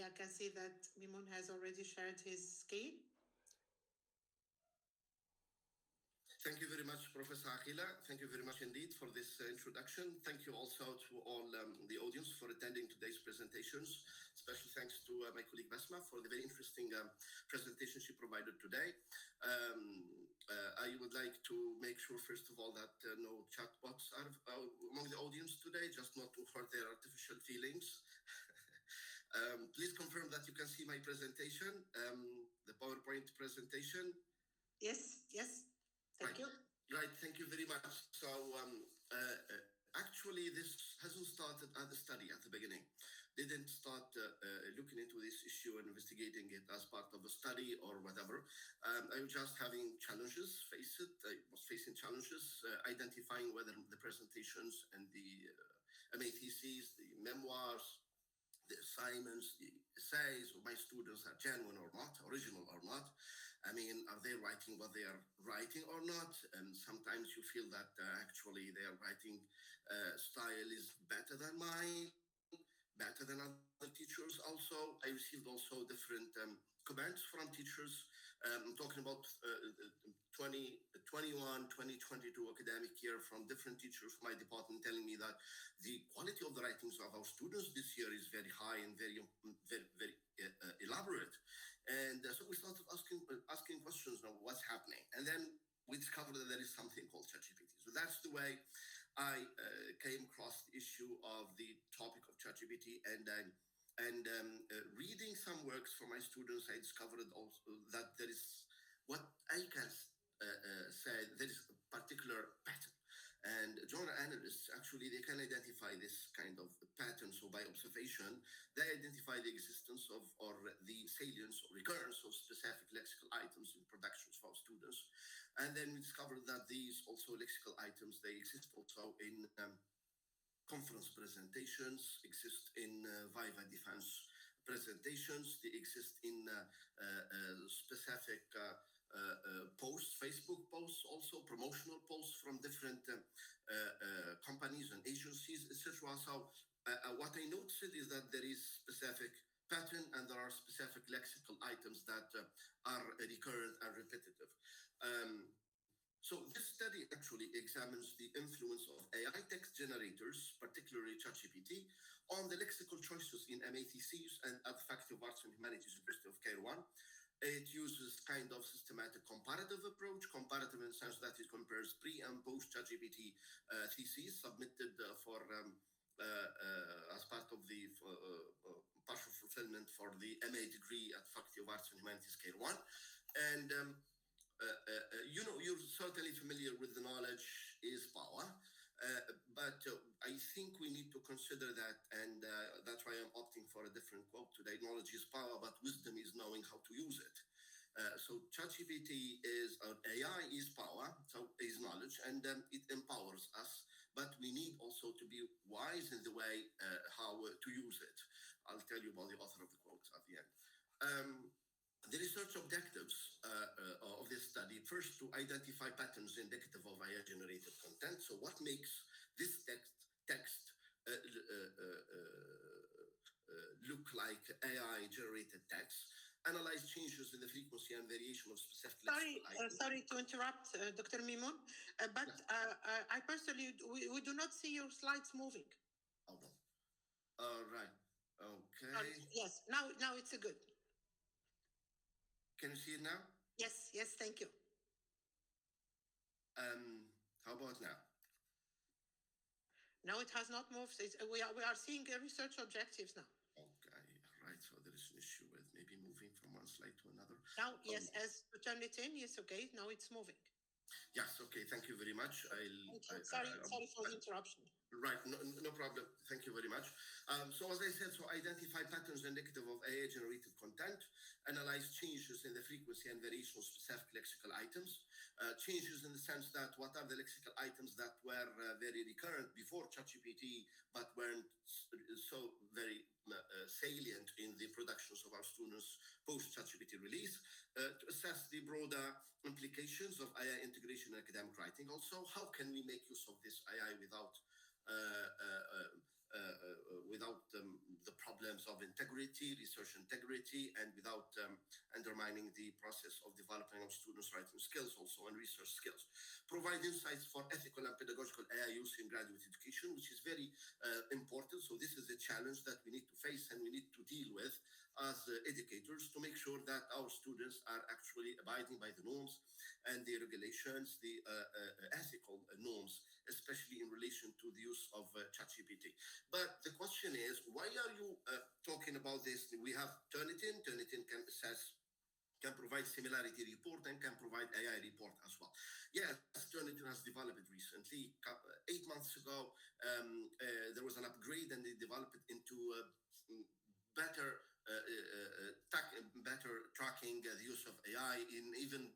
I can see that Mimoun has already shared his screen. Thank you very much, Professor Akila. Thank you very much indeed for this introduction. Thank you also to all the audience for attending today's presentations. Special thanks to my colleague Basma for the very interesting presentation she provided today. I would like to make sure, first of all, that no chatbots are among the audience today, just not to hurt their artificial feelings. Please confirm that you can see my presentation, the PowerPoint presentation. Yes, yes. Thank you. Right, thank you very much. So actually, this hasn't started as a study at the beginning. Didn't start looking into this issue and investigating it as part of a study or whatever. I was just having challenges, I was facing challenges, identifying whether the presentations and the MA theses, the memoirs, the assignments, the essays of my students are genuine or not, original or not. I mean, are they writing what they are writing or not? And sometimes you feel that actually their writing style is better than mine, better than other teachers. Also, I received also different comments from teachers. I'm talking about 2021, 2022 academic year from different teachers from my department telling me that the quality of the writings of our students this year is very high and very elaborate. And so we started asking questions now, what's happening? And then we discovered that there is something called ChatGPT. So that's the way I came across the issue of the topic of ChatGPT, and reading some works for my students, I discovered also that there is what I can say, there is a particular pattern. And genre analysts, actually, they can identify this kind of pattern. So by observation, they identify the existence of or the salience or recurrence of specific lexical items in productions for our students. And then we discovered that these also lexical items, they exist also in conference presentations, exist in Viva Defense presentations, they exist in specific posts, Facebook posts, also promotional posts from different companies and agencies, etc. So what I noticed is that there is specific pattern and there are specific lexical items that are recurrent and repetitive. So this study actually examines the influence of AI text generators, particularly ChatGPT, on the lexical choices in MA theses and at the Faculty of Arts and Humanities, University of Cairo. It uses kind of systematic comparative approach, comparative in the sense that it compares pre and post ChatGPT theses submitted for as part of the partial fulfillment for the MA degree at Faculty of Arts and Humanities, Cairo. And you know, you're certainly familiar with the knowledge is power, but I think we need to consider that, and that's why I'm opting for a different quote today. Knowledge is power, but wisdom is knowing how to use it. So ChatGPT is AI is power, so is knowledge, and it empowers us, but we need also to be wise in the way how to use it. I'll tell you about the author of the quote at the end. The research objectives of this study, first to identify patterns indicative of AI-generated content. So what makes this text look like AI-generated text? Analyze changes in the frequency and variation of specific... Sorry to interrupt, Dr. Mimoun, but I personally, we do not see your slides moving. Oh, no. All right. Okay. Yes, now it's a good. Can you see it now? Yes, thank you. How about now? No, it has not moved. We are seeing research objectives now. Okay, right. So there is an issue with maybe moving from one slide to another. Now, yes, as to turn it in, yes, okay. Now it's moving. Yes, okay. Thank you very much. Sorry for the interruption. Right, no problem. Thank you very much. So as I said, so identify patterns indicative of AI-generated content, analyze changes in the frequency and variation of specific lexical items, changes in the sense that what are the lexical items that were very recurrent before ChatGPT, but weren't so very salient in the productions of our students post-ChatGPT release, to assess the broader implications of AI integration in academic writing. Also, how can we make use of this AI without the problems of integrity, research integrity, and without undermining the process of developing of students' writing skills also and research skills. Provide insights for ethical and pedagogical AI use in graduate education, which is very important. So this is a challenge that we need to face and we need to deal with as educators to make sure that our students are actually abiding by the norms and the regulations, the ethical norms, especially in relation to the use of ChatGPT. But the question is, why are you talking about this? We have Turnitin. Turnitin can assess, can provide similarity report, and can provide AI report as well. Yes, Turnitin has developed recently. 8 months ago, there was an upgrade, and they developed it into better better tracking the use of AI in even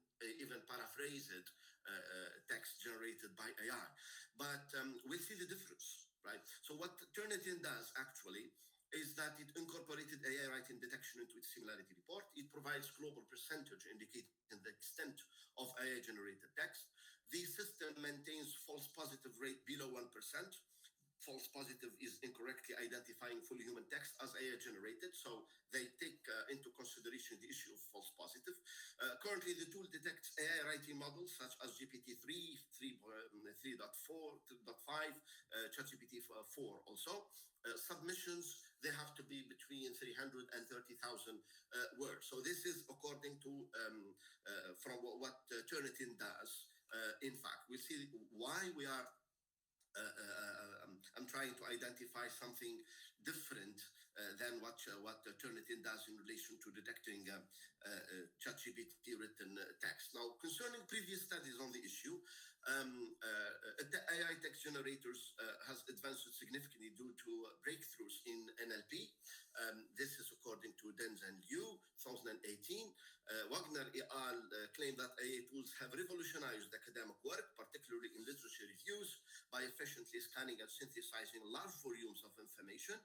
paraphrased text generated by AI. But we'll see the difference, right? So what Turnitin does actually is that it incorporated AI writing detection into its similarity report. It provides global percentage indicating the extent of AI-generated text. The system maintains false positive rate below 1%. False positive is incorrectly identifying fully human text as AI generated, so they take into consideration the issue of false positive. Currently, the tool detects AI writing models such as GPT-3, 3.4, 2.5, ChatGPT 4 also. Submissions, they have to be between 300 and 30,000 words. So this is according to from what Turnitin does. In fact, we'll see why we are I'm trying to identify something different than what Turnitin does in relation to detecting ChatGPT written text. Now, concerning previous studies on the issue, the AI text generators has advanced significantly due to breakthroughs in NLP. This is according to Denz and Liu, 2018. Wagner et al. Claim that AI tools have revolutionized academic work, particularly in literature reviews, by efficiently scanning and synthesizing large volumes of information.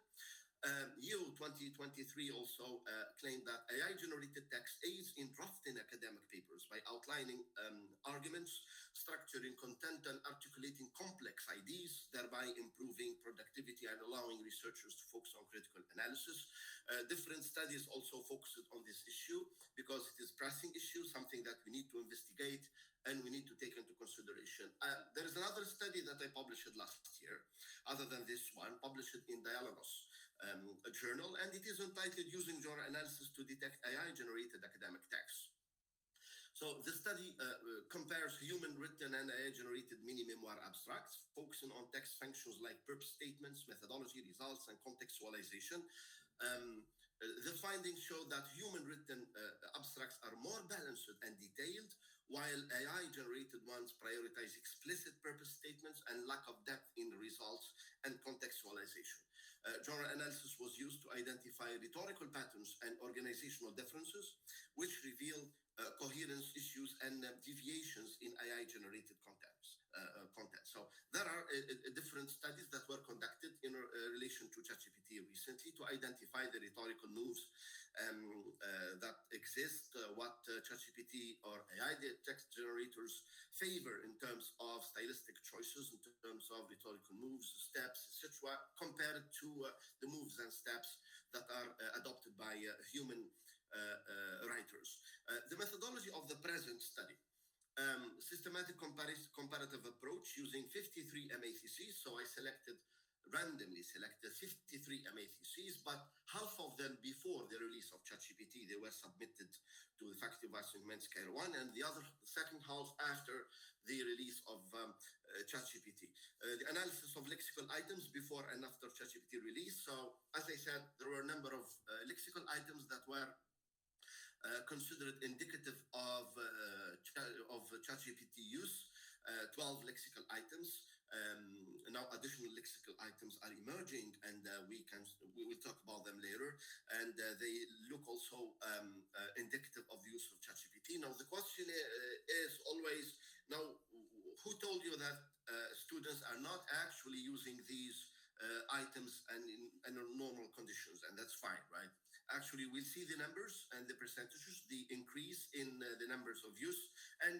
Yale 2023 also claimed that AI-generated text aids in drafting academic papers by outlining arguments, structuring content, and articulating complex ideas, thereby improving productivity and allowing researchers to focus on critical analysis. Different studies also focused on this issue because it is a pressing issue, something that we need to investigate and we need to take into consideration. There is another study that I published last year, other than this one, published in Dialogus, a journal, and it is entitled Using Genre Analysis to Detect AI-Generated Academic Texts. So the study compares human-written and AI-generated mini-memoir abstracts, focusing on text functions like purpose statements, methodology, results, and contextualization. The findings show that human-written abstracts are more balanced and detailed, while AI-generated ones prioritize explicit purpose statements and lack of depth in results and contextualization. Genre analysis was used to identify rhetorical patterns and organizational differences, which reveal coherence issues and deviations in AI-generated content. So there are different studies that were conducted in relation to ChatGPT recently to identify the rhetorical moves that exist, what ChatGPT or AI text generators favor in terms of stylistic choices, in terms of rhetorical moves, steps, etc., compared to the moves and steps that are adopted by human writers. The methodology of the present study, systematic comparative approach using 53 MACCs. So I randomly selected 53 MACCs, but half of them before the release of ChatGPT, they were submitted to the Faculty of Arts and Humanities Cairo 1, and the second half after the release of ChatGPT. The analysis of lexical items before and after ChatGPT release. So as I said, there were a number of lexical items that were considered indicative of ChatGPT use, 12 lexical items. Now additional lexical items are emerging, and we will talk about them later. And they look also indicative of the use of ChatGPT. Now the question is always, now who told you that students are not actually using these items and in normal conditions? And that's fine, right? Actually, we'll see the numbers and the percentages, the increase in the numbers of use, and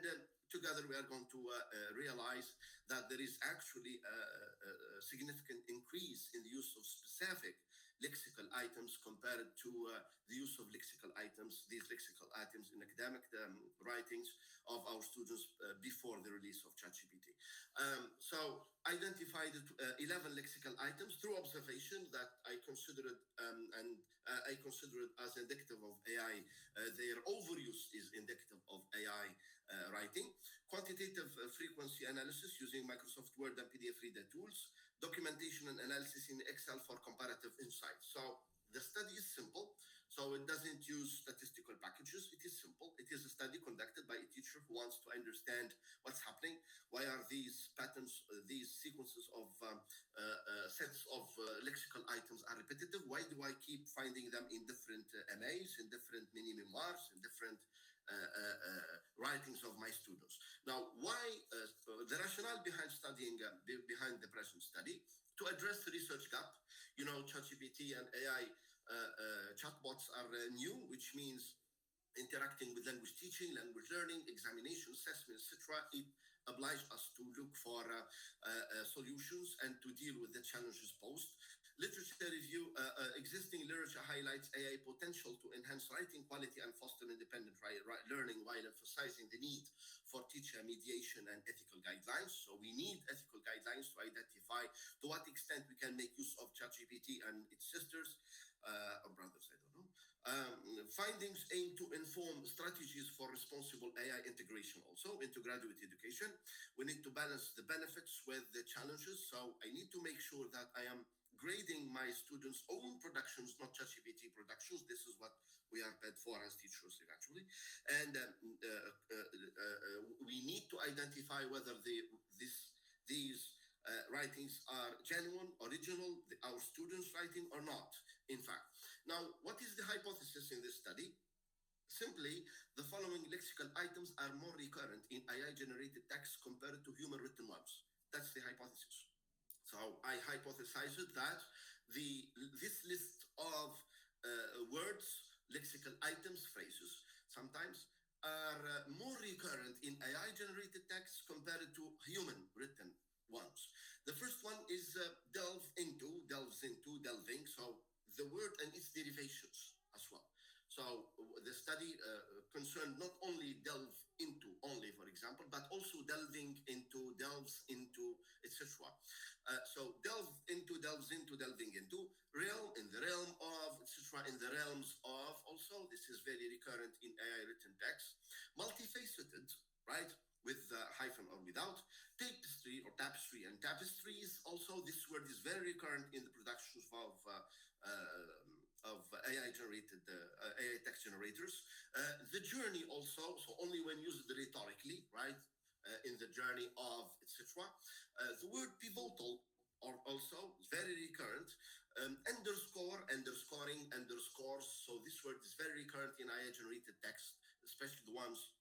together we are going to realize that there is actually a significant increase in the use of specific lexical items compared to the use of lexical items, these lexical items in academic writings of our students before the release of ChatGPT. So identified 11 lexical items through observation that I considered I consider it as indicative of AI. Their overuse is indicative of AI writing. Quantitative frequency analysis using Microsoft Word and PDF Reader tools. Documentation and analysis in Excel for comparative insights. So the study is simple. So it doesn't use statistical packages. It is simple. It is a study conducted by a teacher who wants to understand what's happening. Why are these patterns, these sequences of sets of lexical items are repetitive? Why do I keep finding them in different MAs, in different mini memoirs, in different writings of my students? Now, why the rationale behind studying behind the present study to address the research gap? You know, ChatGPT and AI chatbots are new, which means interacting with language teaching, language learning, examination, assessment, etc. It obliges us to look for solutions and to deal with the challenges posed. Literature review, existing literature highlights AI potential to enhance writing quality and foster independent learning while emphasizing the need for teacher mediation and ethical guidelines. So we need ethical guidelines to identify to what extent we can make use of ChatGPT and its sisters or brothers, I don't know. Findings aim to inform strategies for responsible AI integration also into graduate education. We need to balance the benefits with the challenges. So I need to make sure that I am grading my students' own productions, not ChatGPT productions. This is what we are paid for as teachers eventually. And we need to identify whether these writings are genuine, original, our students' writing or not, in fact. Now, what is the hypothesis in this study? Simply, the following lexical items are more recurrent in AI-generated text compared to human-written ones. That's the hypothesis. So I hypothesized that this list of words, lexical items, phrases, sometimes are more recurrent in AI-generated text compared to human-written ones. The first one is delves into, delving. So the word and its derivations as well. So the study concerned not only delve into only, for example, but also delving into, delves into, etc. So delves into, delving into, realm, in the realm of, etc. In the realms of, also, this is very recurrent in AI written text. Multifaceted, right? With hyphen or without. Tapestry or tapestry and tapestries. Also, this word is very recurrent in the productions of AI-generated AI text generators. The journey also, so only when used rhetorically, right? In the journey of, etc. The word pivotal or also very recurrent. Underscore, underscoring, underscores. So this word is very recurrent in AI-generated text, especially the ones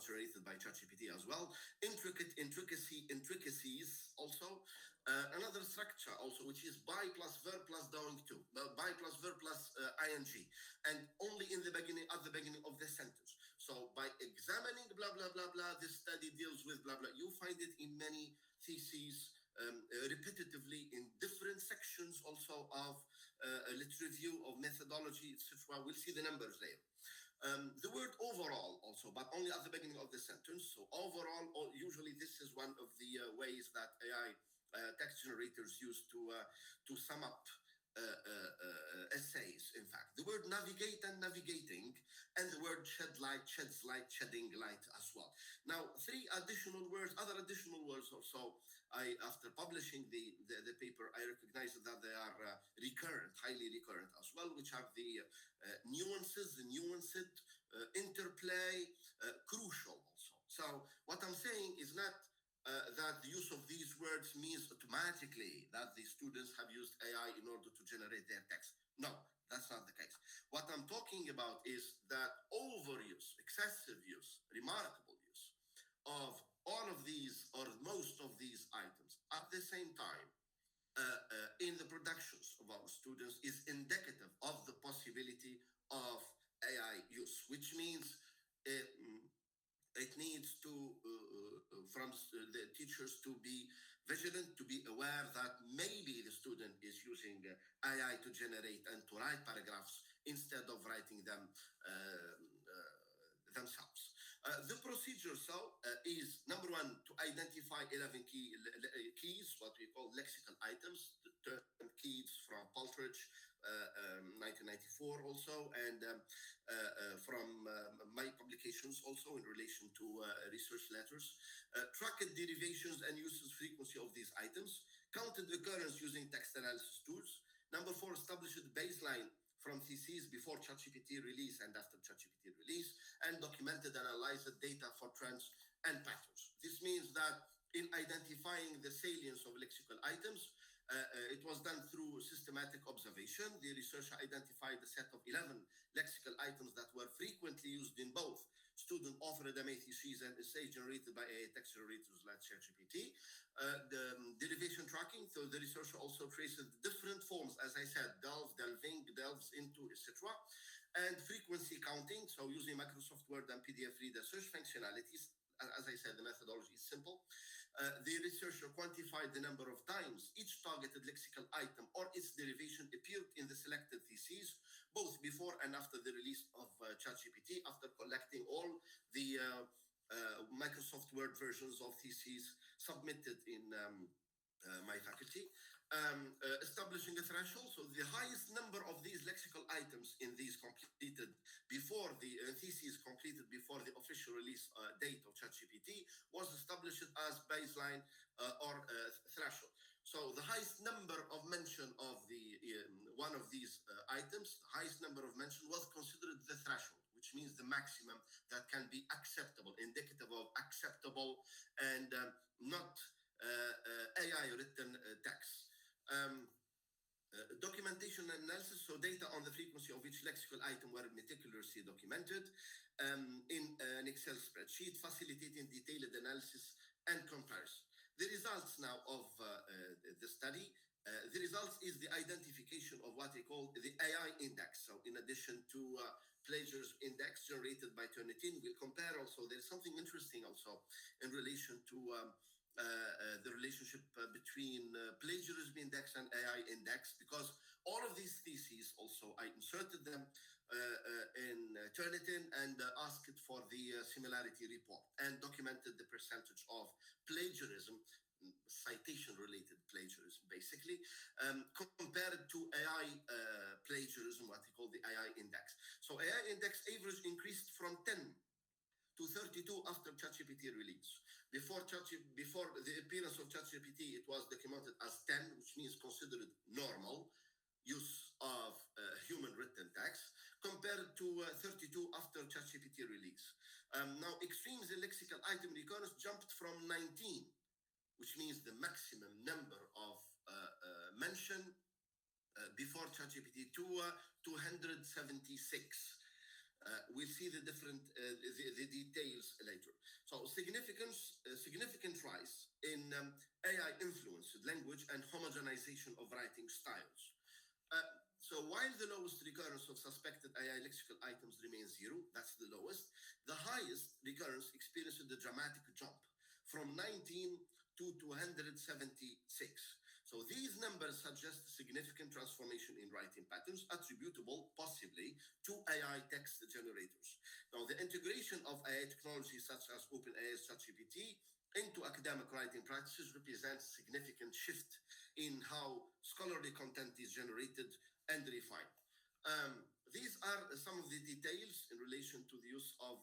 generated by ChatGPT as well. Intricate, intricacies also. Another structure also, which is by plus verb plus doing to. By plus verb plus ing. And only in the beginning, at the beginning of the sentence. So by examining blah, blah, blah, blah, this study deals with blah, blah. You find it in many theses, repetitively in different sections also of literature review, of methodology, etc. We'll see the numbers there. The word overall also, but only at the beginning of the sentence. So overall, usually this is one of the ways that AI text generators use to sum up essays, in fact. The word navigate and navigating, and the word shed light, sheds light, shedding light as well. Now, other additional words also, after publishing the paper, I recognized that they are recurrent, highly recurrent as well, which are the nuances, the nuanced, interplay, crucial also. So what I'm saying is not that the use of these words means automatically that the students have used AI in order to generate their text. No, that's not the case. What I'm talking about is that overuse, excessive use, remarkable use of all of these or most of these items at the same time in the productions of our students is indicative of the possibility of AI use, which means it needs to, from the teachers to be vigilant, to be aware that maybe the student is using AI to generate and to write paragraphs instead of writing them themselves. The procedure is number one, to identify 11 keys, what we call lexical items, the term keys from Paltridge, 1994 also, and from my publications also in relation to research letters. Tracked derivations and usage frequency of these items, counted occurrence using text analysis tools. Number four, established baseline from Thesis before ChatGPT release and after ChatGPT release, and documented and analyzed data for trends and patterns. This means that in identifying the salience of lexical items, it was done through systematic observation. The researcher identified a set of 11 lexical items that were frequently used in both student authored MA theses and essays generated by AI text generators like ChatGPT. The derivation tracking, so the researcher also traces different forms, as I said, delves into, etc. And frequency counting, so using Microsoft Word and PDF reader search functionalities. As I said, the methodology is simple. The researcher quantified the number of times each targeted lexical item or its derivation appeared in the selected theses, both before and after the release of ChatGPT, after collecting all the Microsoft Word versions of theses submitted in my faculty. Establishing a threshold, so the highest number of these lexical items in these completed before the thesis completed before the official release date of ChatGPT was established as baseline or threshold. So the highest number of mention of the one of these items, the highest number of mention was considered the threshold, which means the maximum that can be acceptable, indicative of acceptable and not AI written text. Documentation and analysis, so data on the frequency of each lexical item were meticulously documented in an Excel spreadsheet, facilitating detailed analysis and comparison. The results now of the study, the results is the identification of what they call the AI index. So in addition to plagiarism index generated by Turnitin, we'll compare also, there's something interesting also in relation to the relationship between plagiarism index and AI index, because all of these theses also, I inserted them in Turnitin and asked for the similarity report and documented the percentage of plagiarism, citation-related plagiarism, basically, compared to AI plagiarism, what they call the AI index. So AI index average increased from 10 to 32 after ChatGPT release. Before the appearance of ChatGPT, it was documented as 10, which means considered normal use of human written text, compared to 32 after ChatGPT release. Now, extremes in lexical item recurrence jumped from 19, which means the maximum number of mention before ChatGPT, to 276. We'll see the different the details later. So significant rise in AI influenced language and homogenization of writing styles. So while the lowest recurrence of suspected AI lexical items remains 0, that's the lowest, the highest recurrence experienced a dramatic jump from 19 to 276. So these numbers suggest significant transformation in writing patterns attributable possibly to AI text generators. Now, the integration of AI technologies such as OpenAI's ChatGPT into academic writing practices represents a significant shift in how scholarly content is generated and refined. These are some of the details in relation to the use of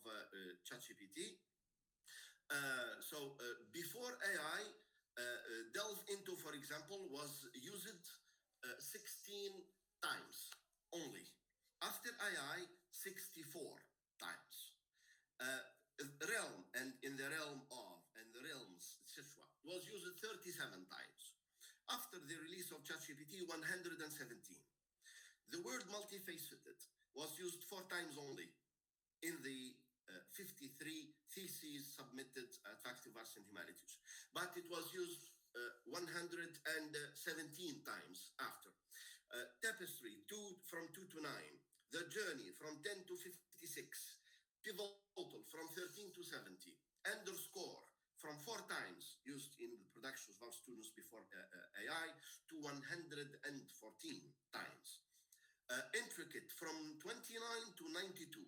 ChatGPT. Before AI, delve into, for example, was used 16 times only. After AI, 64 times. Realm and in the realm of and the realms, etc., was used 37 times. After the release of ChatGPT, 117. The word multifaceted was used 4 times only in the 53 theses submitted at Faculty of Arts and Humanities, but it was used 117 times after. Tapestry, from 2 to 9. The Journey, from 10 to 56. Pivotal, from 13 to 70. Underscore, from 4 times used in the productions of our students before AI to 114 times. Intricate from 29 to 92.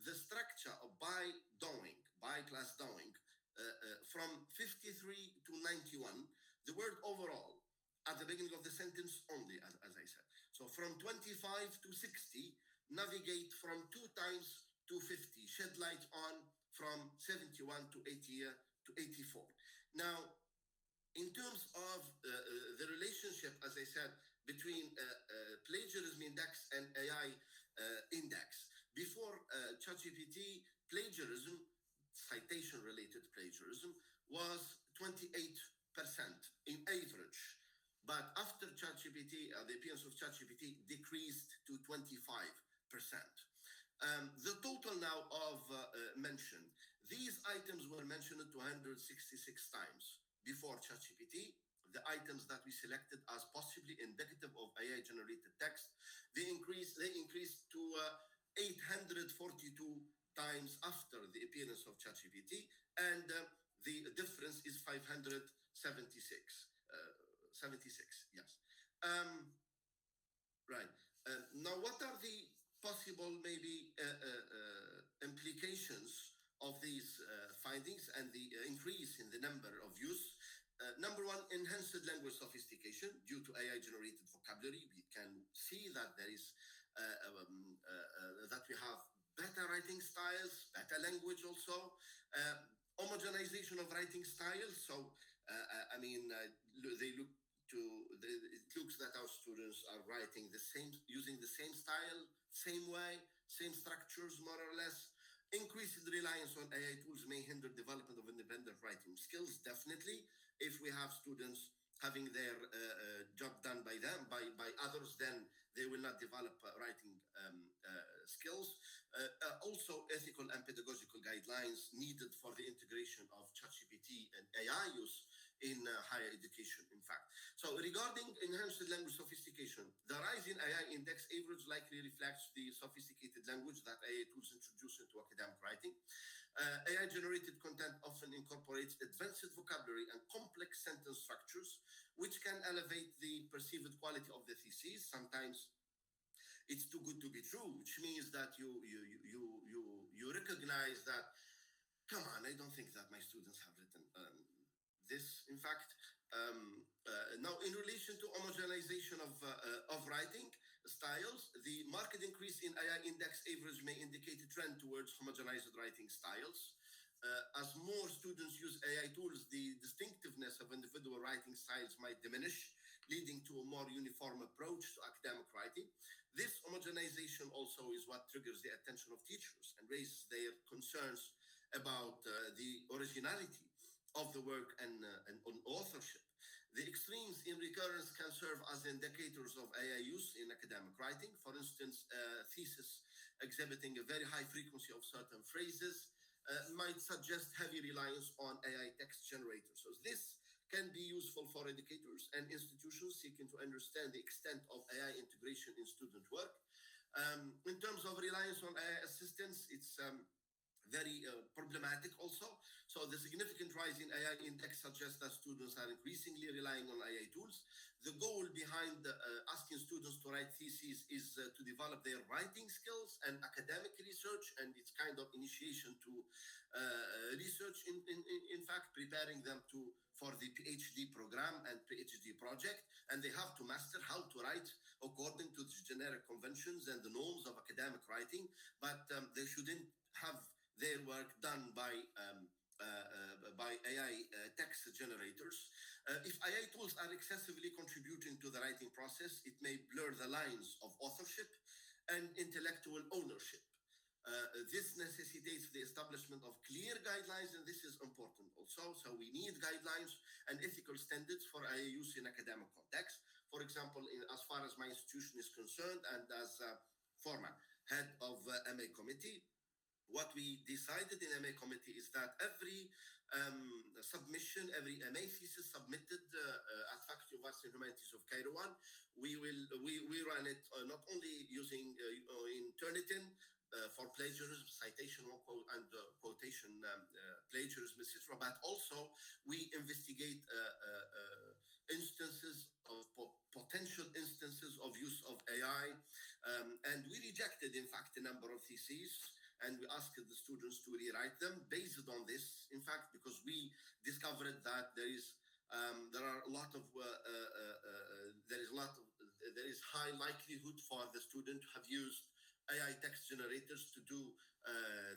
The structure of by class doing, from 53 to 91. The word overall at the beginning of the sentence only, as I said. So from 25 to 60, navigate from 2 times to 50, shed light on from 71 to 80 to 84. Now, in terms of the relationship, as I said, between plagiarism index and AI index. Before ChatGPT, plagiarism, citation-related plagiarism, was 28% in average. But after ChatGPT, the appearance of ChatGPT decreased to 25%. The total now of mention. These items were mentioned 266 times before ChatGPT. The items that we selected as possibly indicative of AI-generated text, they increased to 842 times after the appearance of ChatGPT, and the difference is 576. 76, yes. Right. Now, what are the possible maybe implications of these findings and the increase in the number of use? Number one, enhanced language sophistication due to AI-generated vocabulary. We can see that there is that we have better writing styles, better language also, homogenization of writing styles. So, it looks that our students are writing the same, using the same style, same way, same structures, more or less. Increased reliance on AI tools may hinder development of independent writing skills, definitely. If we have students having their job done by them, by others, then they will not develop writing skills. Also, ethical and pedagogical guidelines needed for the integration of ChatGPT and AI use in higher education, in fact. So regarding enhanced language sophistication, the rise in AI index average likely reflects the sophisticated language that AI tools introduce into academic writing. AI-generated content often incorporates advanced vocabulary and complex sentence structures, which can elevate the perceived quality of the thesis. Sometimes it's too good to be true, which means that you recognize that, come on, I don't think that my students have written this. In fact, now in relation to homogenization of writing styles, the marked increase in AI index average may indicate a trend towards homogenized writing styles. As more students use AI tools, the distinctiveness of individual writing styles might diminish, leading to a more uniform approach to academic writing. This homogenization also is what triggers the attention of teachers and raises their concerns about the originality of the work and on authorship. The extremes in recurrence can serve as indicators of AI use in academic writing. For instance, thesis exhibiting a very high frequency of certain phrases might suggest heavy reliance on AI text generators. So this can be useful for educators and institutions seeking to understand the extent of AI integration in student work. In terms of reliance on AI assistance, it's very problematic also. So the significant rise in AI index suggests that students are increasingly relying on AI tools. The goal behind asking students to write theses is to develop their writing skills and academic research, and it's kind of initiation to research, in fact, preparing them for the PhD program and PhD project, and they have to master how to write according to the generic conventions and the norms of academic writing, but they shouldn't have their work done by AI text generators. If AI tools are excessively contributing to the writing process, it may blur the lines of authorship and intellectual ownership. This necessitates the establishment of clear guidelines, and this is important also. So we need guidelines and ethical standards for AI use in academic context. For example, as far as my institution is concerned, and as former head of MA committee, what we decided in MA committee is that every submission, every MA thesis submitted at Faculty of Arts and Humanities of Cairo 1, we run it not only using in Turnitin for plagiarism, citation and quotation plagiarism, etc., but also And we rejected, in fact, a number of theses, and we asked the students to rewrite them based on this, in fact, because we discovered that there are a lot of there is high likelihood for the student to have used AI text generators to do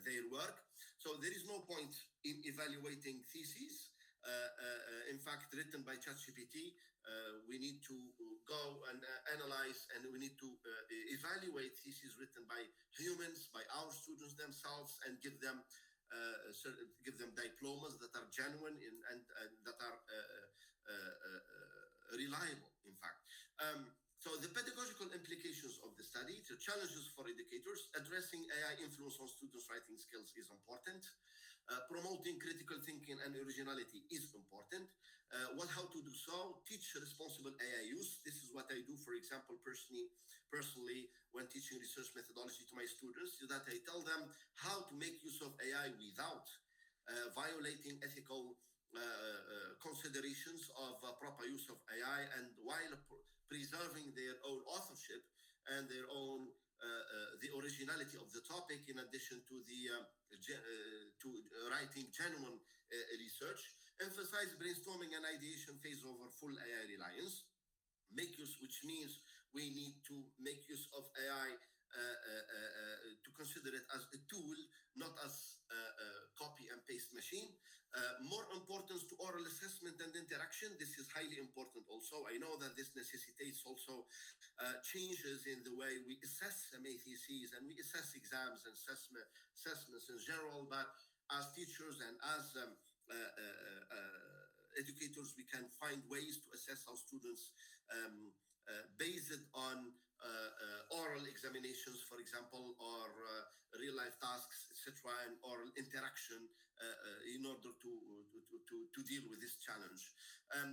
their work. So there is no point in evaluating theses. In fact, written by ChatGPT, we need to go and analyze, and we need to evaluate theses written by humans, by our students themselves, and give them diplomas that are genuine and that are reliable, in fact. So the pedagogical implications of the study, the challenges for educators, addressing AI influence on students' writing skills is important. Promoting critical thinking and originality is important. How to do so? Teach responsible AI use. This is what I do, for example, personally, when teaching research methodology to my students, is that I tell them how to make use of AI without violating ethical considerations of proper use of AI, and while preserving their own authorship and their own the originality of the topic, in addition to writing genuine research. Emphasize brainstorming and ideation phase over full AI reliance. Make use, which means we need to make use of AI to consider it as a tool, not as a copy and paste machine. More importance to oral assessment and interaction. This is highly important also. I know that this necessitates also changes in the way we assess MA theses and we assess exams and assessments in general, but as teachers and as educators, we can find ways to assess our students based on oral examinations, for example, or real-life tasks, etc., and oral interaction in order to deal with this challenge.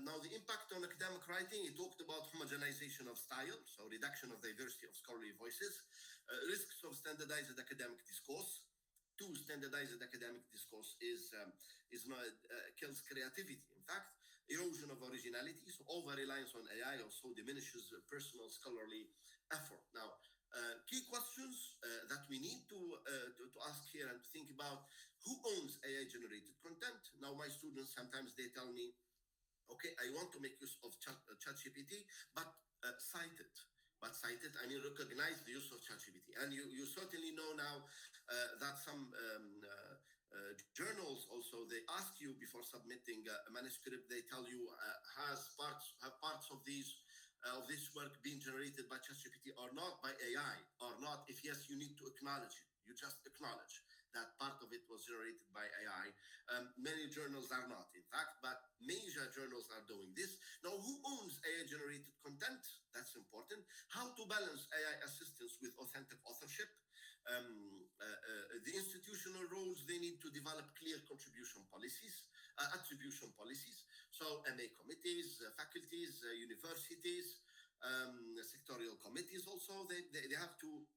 Now, the impact on academic writing, he talked about homogenization of style, so reduction of diversity of scholarly voices, risks of standardized academic discourse. Standardized academic discourse kills creativity. In fact, erosion of originality, so over-reliance on AI also diminishes personal scholarly effort. Now, key questions that we need to ask here and to think about: who owns AI-generated content? Now, my students, sometimes they tell me, okay, I want to make use of ChatGPT, but cite it. But cite it, I mean, recognize the use of ChatGPT. And you certainly know now that some journals also, they ask you before submitting a manuscript, they tell you, have parts of this work been generated by ChatGPT or not, by AI or not? If yes, you need to acknowledge it. You just acknowledge that part of it was generated by AI. Many journals are not, in fact, but major journals are doing this. Now, who owns AI-generated content? That's important. How to balance AI assistance with authentic authorship. The institutional roles, they need to develop clear contribution policies, attribution policies. So MA committees, faculties, universities, sectorial committees also, they have to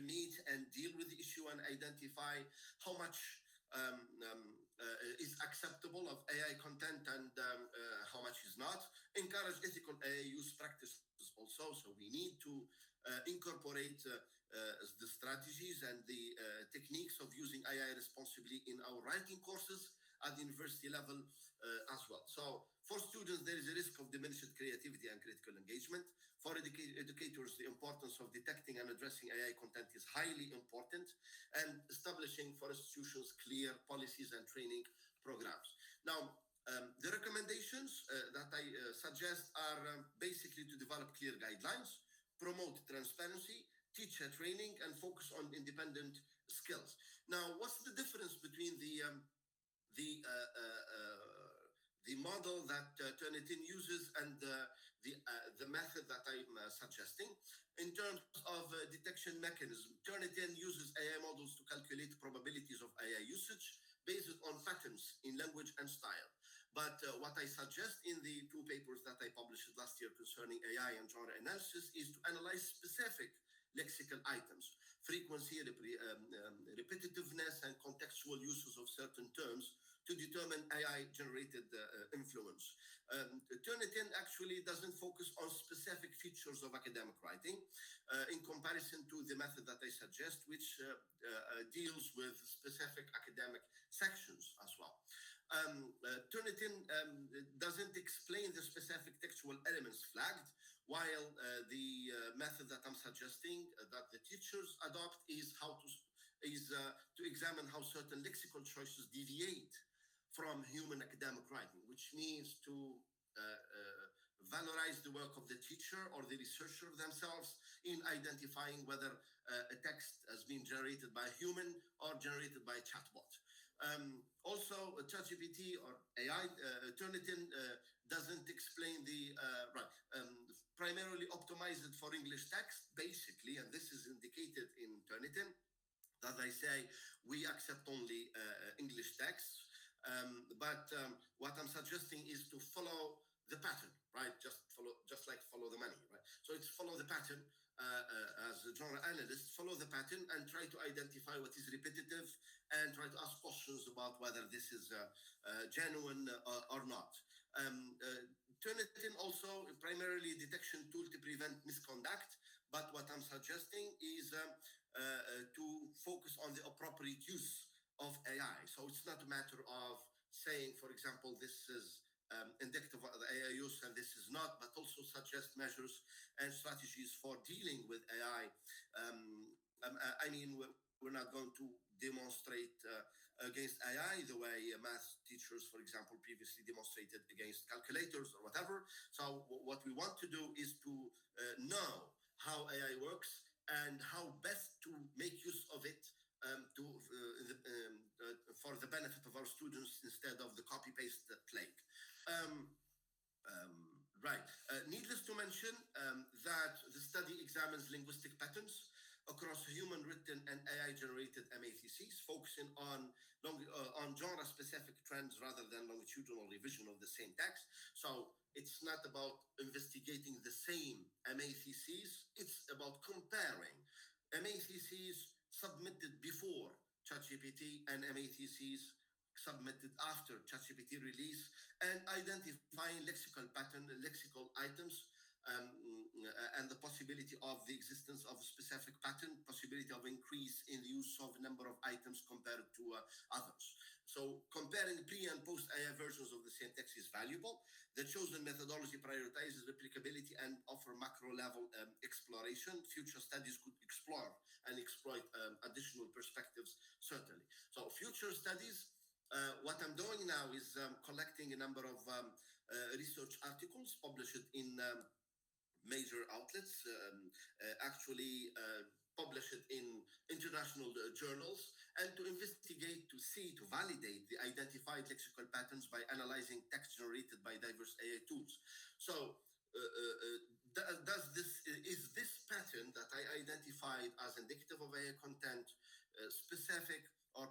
meet and deal with the issue and identify how much is acceptable of AI content and how much is not. Encourage ethical AI use practices also. So we need to incorporate the strategies and the techniques of using AI responsibly in our writing courses at the university level as well. So for students, there is a risk of diminished creativity and critical engagement. For educators, the importance of detecting and addressing AI content is highly important, and establishing for institutions clear policies and training programs. Now, the recommendations that I suggest are basically to develop clear guidelines, promote transparency, teacher training, and focus on independent skills. Now, what's the difference between the model that Turnitin uses and the method that I'm suggesting? In terms of detection mechanism, Turnitin uses AI models to calculate probabilities of AI usage based on patterns in language and style. But what I suggest in the 2 papers that I published last year concerning AI and genre analysis is to analyze specific lexical items, frequency, repetitiveness, and contextual uses of certain terms to determine AI-generated influence. Turnitin actually doesn't focus on specific features of academic writing in comparison to the method that I suggest, which deals with specific academic sections as well. Turnitin doesn't explain the specific textual elements flagged, while the method that I'm suggesting that the teachers adopt is to examine how certain lexical choices deviate from human academic writing, which means to valorize the work of the teacher or the researcher themselves in identifying whether a text has been generated by a human or generated by a chatbot. Also, ChatGPT or AI Turnitin doesn't explain the primarily optimized for English text, basically, and this is indicated in Turnitin. That I say, we accept only English texts, but what I'm suggesting is to follow the pattern, right? Just follow the money, right? So it's follow the pattern as a genre analyst, follow the pattern and try to identify what is repetitive and try to ask questions about whether this is genuine or not. Turnitin also primarily detection tool to prevent misconduct, but what I'm suggesting is to focus on the appropriate use of AI. So it's not a matter of saying, for example, this is indicative of the AI use and this is not, but also suggest measures and strategies for dealing with AI. I mean, we're not going to demonstrate against AI the way math teachers, for example, previously demonstrated against calculators or whatever. So what we want to do is to know how AI works and how best to make use of it for the benefit of our students instead of the copy-paste plague. Needless to mention that the study examines linguistic patterns across human written and AI-generated MA theses, focusing on genre-specific trends rather than longitudinal revision of the same text. So it's not about investigating the same MA theses, it's about comparing MA theses submitted before ChatGPT and MA theses submitted after ChatGPT release and identifying lexical pattern, lexical items, and the possibility of the existence of a specific pattern, possibility of increase in the use of a number of items compared to others. So comparing pre and post AI versions of the same text is valuable. The chosen methodology prioritizes replicability and offer macro level exploration. Future studies could explore and exploit additional perspectives, certainly. So future studies, what I'm doing now is collecting a number of research articles published in major outlets, actually published in international journals, and to investigate, to see, to validate the identified lexical patterns by analyzing text generated by diverse AI tools. So is this pattern that I identified as indicative of AI content specific or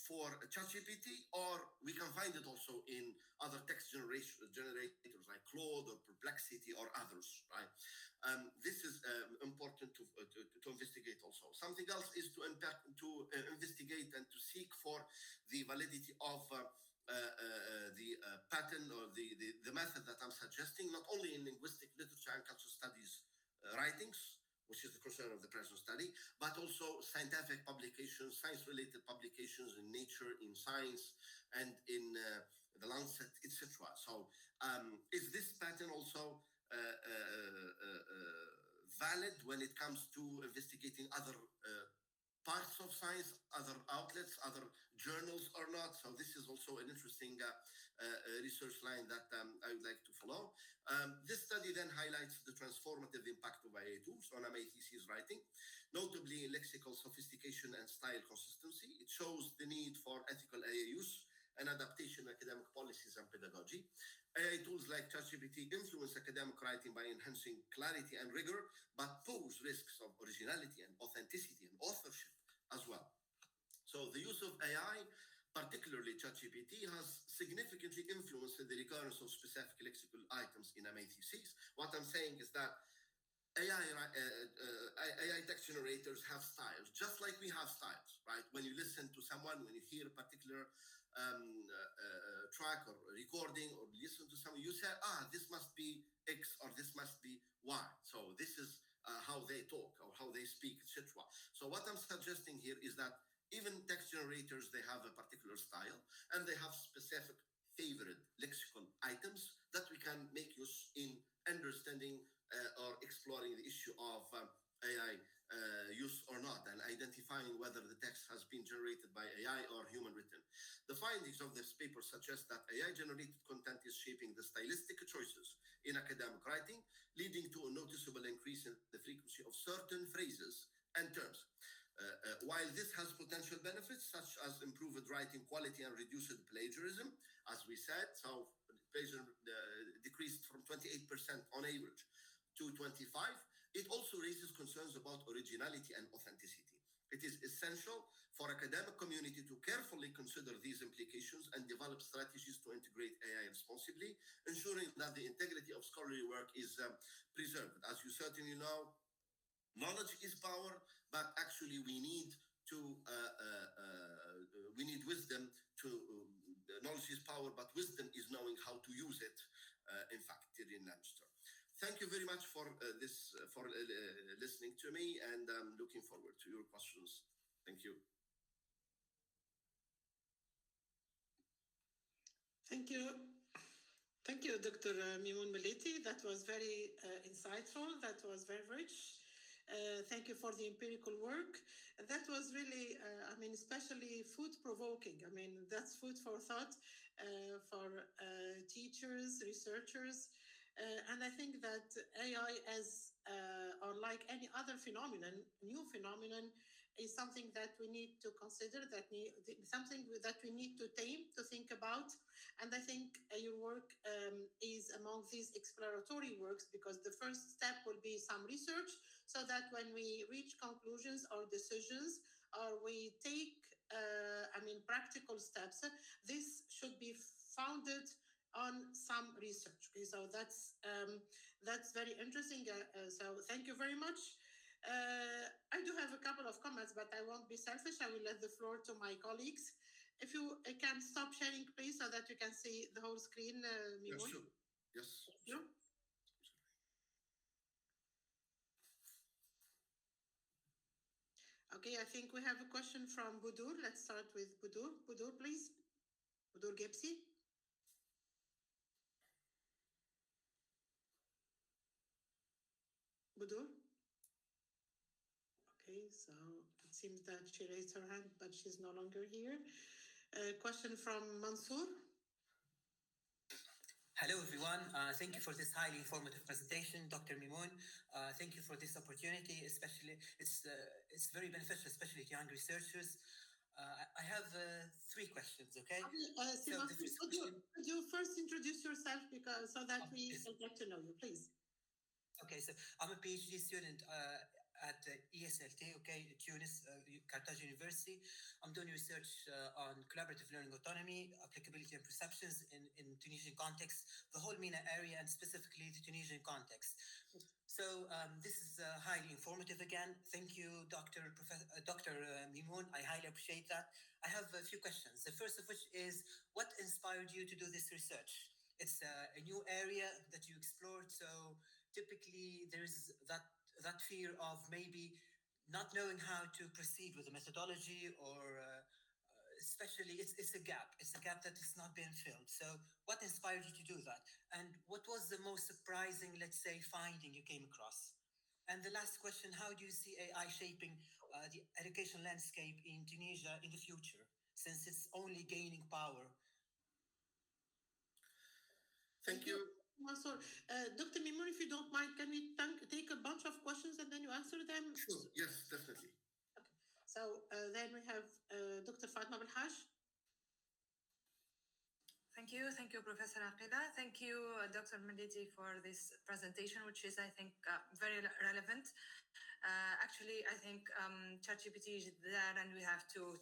for ChatGPT, or we can find it also in other text generators like Claude or Perplexity or others, right? This is important to investigate also. Something else is to investigate and to seek for the validity of the pattern or the method that I'm suggesting, not only in linguistic literature and cultural studies writings, which is the concern of the present study, but also scientific publications, science-related publications in Nature, in Science, and in the Lancet, etc. So is this pattern also valid when it comes to investigating other parts of science, other outlets, other journals or not? So this is also an interesting research line that I would like to follow. This study then highlights the transformative impact of AI tools on MA thesis writing, notably in lexical sophistication and style consistency. It shows the need for ethical AI use and adaptation in academic policies and pedagogy. AI tools like ChatGPT influence academic writing by enhancing clarity and rigor, but pose risks of originality and authenticity and authorship as well. So the use of AI, particularly ChatGPT, has significantly influenced the recurrence of specific lexical items in MA theses. What I'm saying is that AI text generators have styles, just like we have styles, right? When you listen to someone, when you hear a particular track or recording or listen to something, you say, this must be X or this must be Y. So this is how they talk or how they speak, etc. So what I'm suggesting here is that even text generators, they have a particular style and they have specific favorite lexical items that we can make use in understanding or exploring the issue of AI use or not, and identifying whether the text has been generated by AI or human written. The findings of this paper suggest that AI-generated content is shaping the stylistic choices in academic writing, leading to a noticeable increase in the frequency of certain phrases and terms. While this has potential benefits, such as improved writing quality and reduced plagiarism, as we said, so plagiarism decreased from 28% on average to 25%, it also raises concerns about originality and authenticity. It is essential for academic community to carefully consider these implications and develop strategies to integrate AI responsibly, ensuring that the integrity of scholarly work is preserved. As you certainly know, knowledge is power, but actually we need wisdom to. Knowledge is power, but wisdom is knowing how to use it. In fact, Tyrion Lannister. Thank you very much for listening to me, and I'm looking forward to your questions. Thank you. Thank you. Thank you, Dr. Mimoun Melliti. That was very insightful. That was very rich. Thank you for the empirical work. That was really, especially food-provoking. That's food for thought for teachers, researchers. And I think that AI, or like any other phenomenon, new phenomenon, is something that we need to consider, something that we need to tame, to think about. And I think your work is among these exploratory works, because the first step will be some research, so that when we reach conclusions or decisions, or we take, practical steps, this should be founded on some research. Okay, so that's very interesting. So thank you very much. I do have a couple of comments, but I won't be selfish. I will let the floor to my colleagues. If you can stop sharing, please, so that you can see the whole screen, Mimoun. Yes, sure. Yes. Thank you. Okay, I think we have a question from Budur. Let's start with Budur. Budur, please. Budur Gebsi. Budur? Okay, so it seems that she raised her hand, but she's no longer here. Question from Mansour. Hello, everyone. Thank you for this highly informative presentation, Dr. Mimoun. Thank you for this opportunity. Especially, it's very beneficial, especially to young researchers. I have 3 questions. Okay. Could you first introduce yourself, so that we get to know you, please? Okay, so I'm a PhD student at ESLT, okay, Tunis, Carthage University. I'm doing research on collaborative learning autonomy, applicability and perceptions in Tunisian context, the whole MENA area, and specifically the Tunisian context. So this is highly informative again. Thank you, Dr. Mimoun. I highly appreciate that. I have a few questions. The first of which is, what inspired you to do this research? It's a new area that you explored, so typically there's that fear of maybe not knowing how to proceed with the methodology, or especially it's a gap. It's a gap that has not been filled. So what inspired you to do that? And what was the most surprising, let's say, finding you came across? And the last question, how do you see AI shaping the education landscape in Tunisia in the future, since it's only gaining power? Thank you. Mansour. Dr. Mimoun, if you don't mind, can we take a bunch of questions and then you answer them? Sure. Yes, definitely. Okay. So then we have Dr. Fatma Belhaj. Thank you, Professor Aqila. Thank you, Dr. Melliti, for this presentation, which is, I think, very relevant. Actually, I think ChatGPT is there, and we have to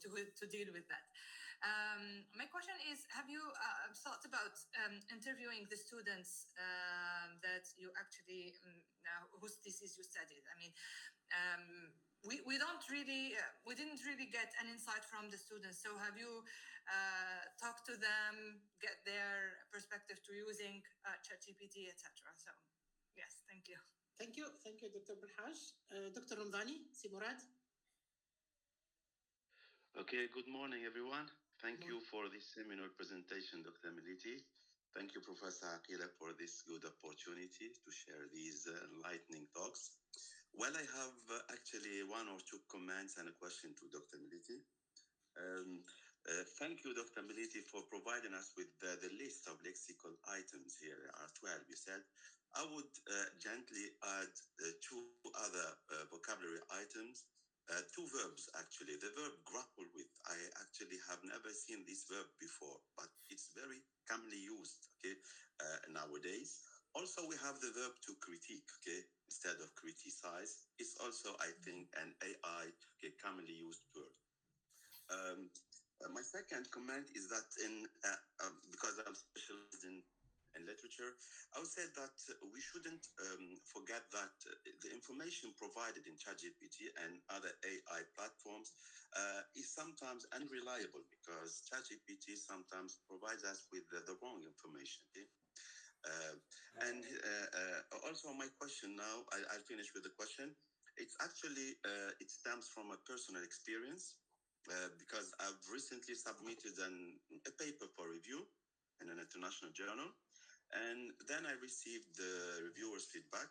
deal with that. My question is, have you thought about interviewing the students that you actually, whose thesis you studied? we didn't really get an insight from the students. So have you talked to them, get their perspective to using ChatGPT, etc.? So yes, thank you. Thank you, Dr. Belhaj. Dr. Ramdani, Simurad. Okay, good morning, everyone. Thank you for this seminar presentation, Dr. Melliti. Thank you, Professor Aqila, for this good opportunity to share these enlightening talks. Well, I have actually one or two comments and a question to Dr. Melliti. Thank you, Dr. Melliti, for providing us with the list of lexical items here. There are 12, you said. I would gently add two other vocabulary items. Two verbs, actually. The verb grapple with. I actually have never seen this verb before, but it's very commonly used, okay, nowadays. Also, we have the verb to critique, okay, instead of criticize. It's also, I think, an AI, okay, commonly used word. My second comment is that because I'm specialized in literature, I would say that we shouldn't forget that the information provided in ChatGPT and other AI platforms is sometimes unreliable because ChatGPT sometimes provides us with the wrong information. Okay? And also my question now, I'll finish with the question. It's actually, it stems from a personal experience because I've recently submitted a paper for review in an international journal. And then I received the reviewer's feedback.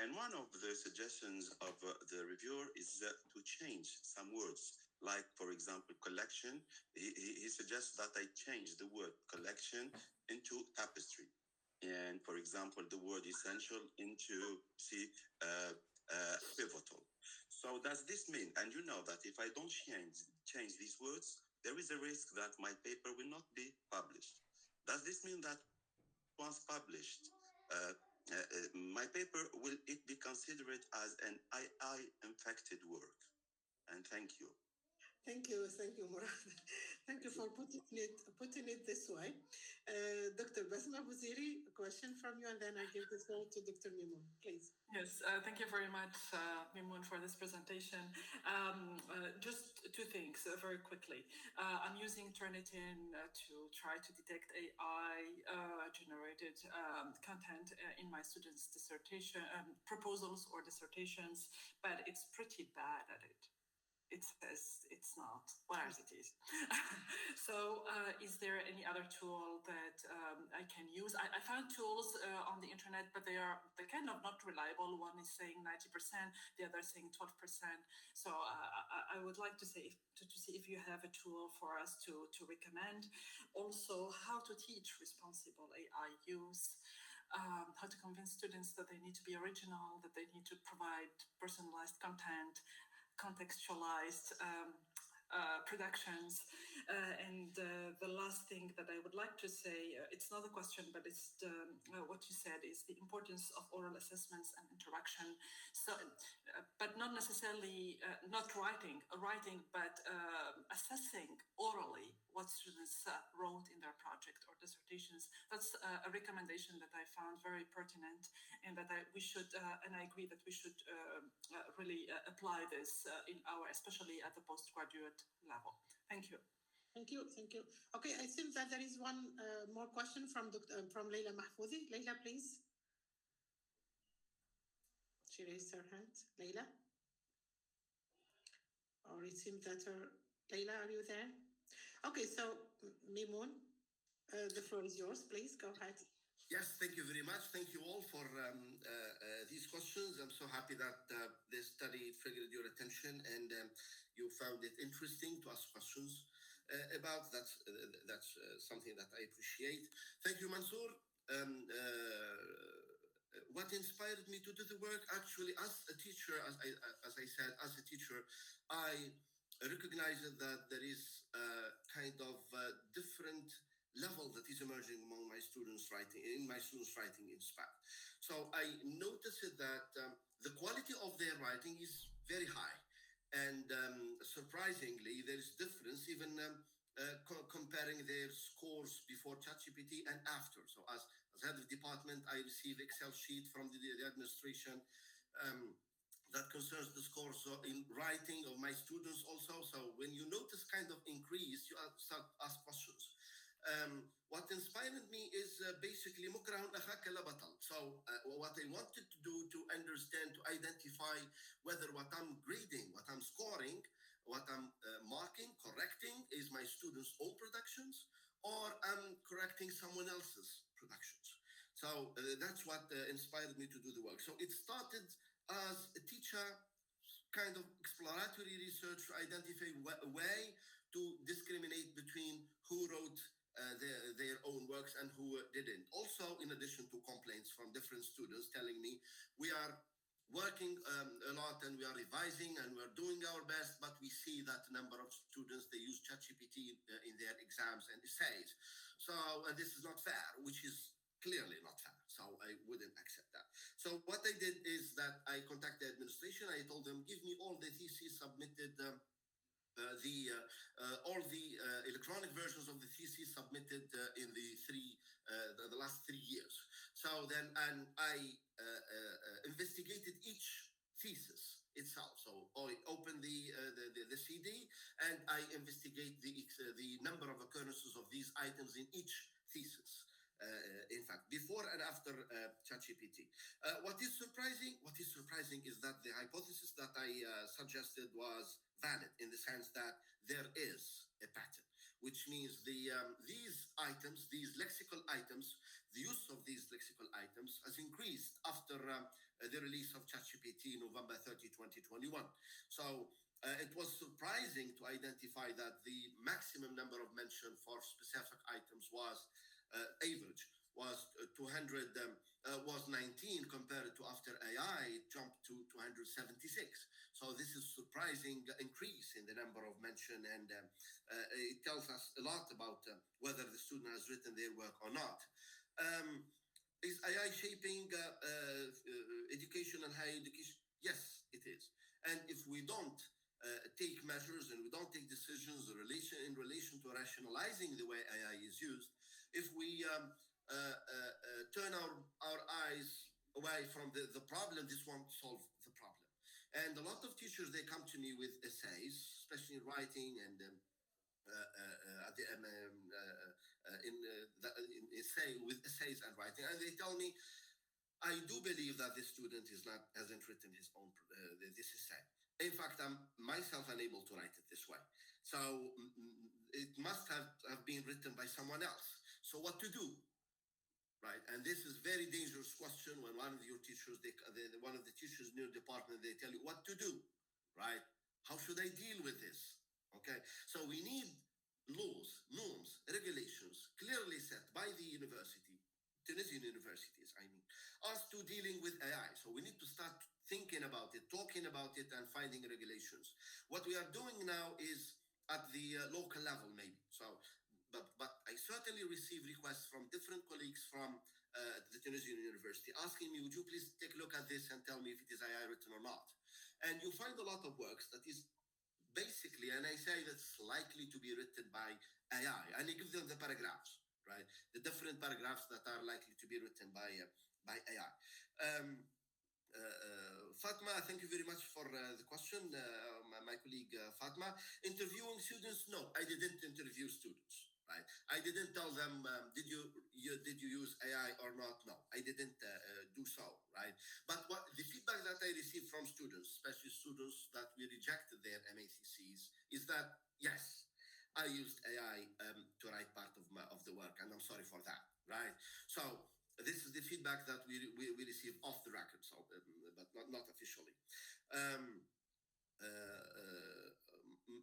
And one of the suggestions of the reviewer is to change some words, like, for example, collection. He suggests that I change the word collection into tapestry. And, for example, the word essential into, pivotal. So does this mean, and you know that if I don't change these words, there is a risk that my paper will not be published. Does this mean that once published, my paper, will it be considered as an AI-infected work? And thank you. Thank you, Murad. Thank you for putting it this way. Dr. Basma Bouziri, a question from you, and then I give the floor to Dr. Mimoun, please. Yes, thank you very much, Mimoun, for this presentation. Just two things very quickly. I'm using Turnitin to try to detect AI-generated content in my students' dissertation proposals or dissertations, but it's pretty bad at it. It says it's not, whereas it is. So is there any other tool that I can use? I found tools on the internet, but they're kind of not reliable. One is saying 90%, the other saying 12%. So I would like to see if you have a tool for us to recommend. Also, how to teach responsible AI use. How to convince students that they need to be original, that they need to provide personalized content, contextualized productions. And the last thing that I would like to say, it's not a question, but it's what you said is the importance of oral assessments and interaction. So, but not necessarily not writing, but assessing orally what students wrote in their project or dissertations. That's a recommendation that I found very pertinent, and that we should, and I agree that we should really apply this in our, especially at the postgraduate level. Thank you. Thank you. Okay, I think that there is one more question from Leila Mahfoudi. Leila, please. She raised her hand. Leila? Or it seems that Leila, are you there? Okay, so Mimoun, the floor is yours. Please go ahead. Yes, thank you very much. Thank you all for these questions. I'm so happy that this study triggered your attention and you found it interesting to ask questions about. That's something that I appreciate. Thank you, Mansour. What inspired me to do the work, actually, as a teacher, as I said, as a teacher, I recognize that there is a kind of different level that is emerging among my students writing in SPAC. So I noticed that the quality of their writing is very high, and surprisingly, there is difference even comparing their scores before ChatGPT and after. So as head of department, I receive Excel sheet from the administration that concerns the scores in writing of my students also. So when you notice kind of increase, you start ask questions. What inspired me is basically مكره أخاك لا بطل. So what I wanted to do to understand, to identify whether what I'm grading, what I'm scoring, what I'm marking, correcting is my students' own productions, or I'm correcting someone else's productions. So that's what inspired me to do the work. So it started as a teacher kind of exploratory research to identify a way to discriminate between who wrote their own works and who didn't. Also, in addition to complaints from different students telling me, we are working a lot and we are revising and we're doing our best, but we see that a number of students, they use ChatGPT in their exams and essays. So this is not fair, which is clearly not fair. So I wouldn't accept that. So what I did is that I contacted the administration. I told them, give me all the theses submitted, all the electronic versions of the thesis submitted in the last 3 years. So then, and I investigated each thesis itself. So I opened the CD and I investigate the number of occurrences of these items in each thesis. In fact, before and after ChatGPT. What is surprising is that the hypothesis that I suggested was valid in the sense that there is a pattern, which means these items, these lexical items, the use of these lexical items has increased after the release of ChatGPT November 30, 2021. So it was surprising to identify that the maximum number of mention for specific items was average was 200 was 19 compared to after AI it jumped to 276. So this is surprising increase in the number of mention, and it tells us a lot about whether the student has written their work or not. Is AI shaping education and higher education? Yes, it is. And if we don't take measures and we don't take decisions in relation to rationalizing the way AI is used, if we turn our eyes away from the problem, this won't solve the problem. And a lot of teachers, they come to me with essays, especially in writing and in essays and writing, and they tell me, I do believe that this student hasn't written his own this essay. In fact, I'm myself unable to write it this way. So it must have been written by someone else. So what to do, right? And this is very dangerous question when one of your teachers, one of the teachers in your department, they tell you what to do, right? How should I deal with this? Okay, so we need laws, norms, regulations clearly set by the university, Tunisian universities, I mean, as to dealing with AI. So we need to start thinking about it, talking about it, and finding regulations. What we are doing now is at the local level, maybe. So, but I certainly receive requests from different colleagues from the Tunisian University asking me, would you please take a look at this and tell me if it is AI written or not? And you find a lot of works that is basically, and I say that's likely to be written by AI, and I give them the paragraphs, right? The different paragraphs that are likely to be written by AI. Fatma, thank you very much for the question. My colleague Fatma, interviewing students? No, I didn't interview students. Right? I didn't tell them, did you use AI or not? No, I didn't do so. Right? But what the feedback that I received from students, especially students that we rejected their MA theses, is that yes, I used AI to write part of the work, and I'm sorry for that. Right? So this is the feedback that we receive off the record, so but not officially.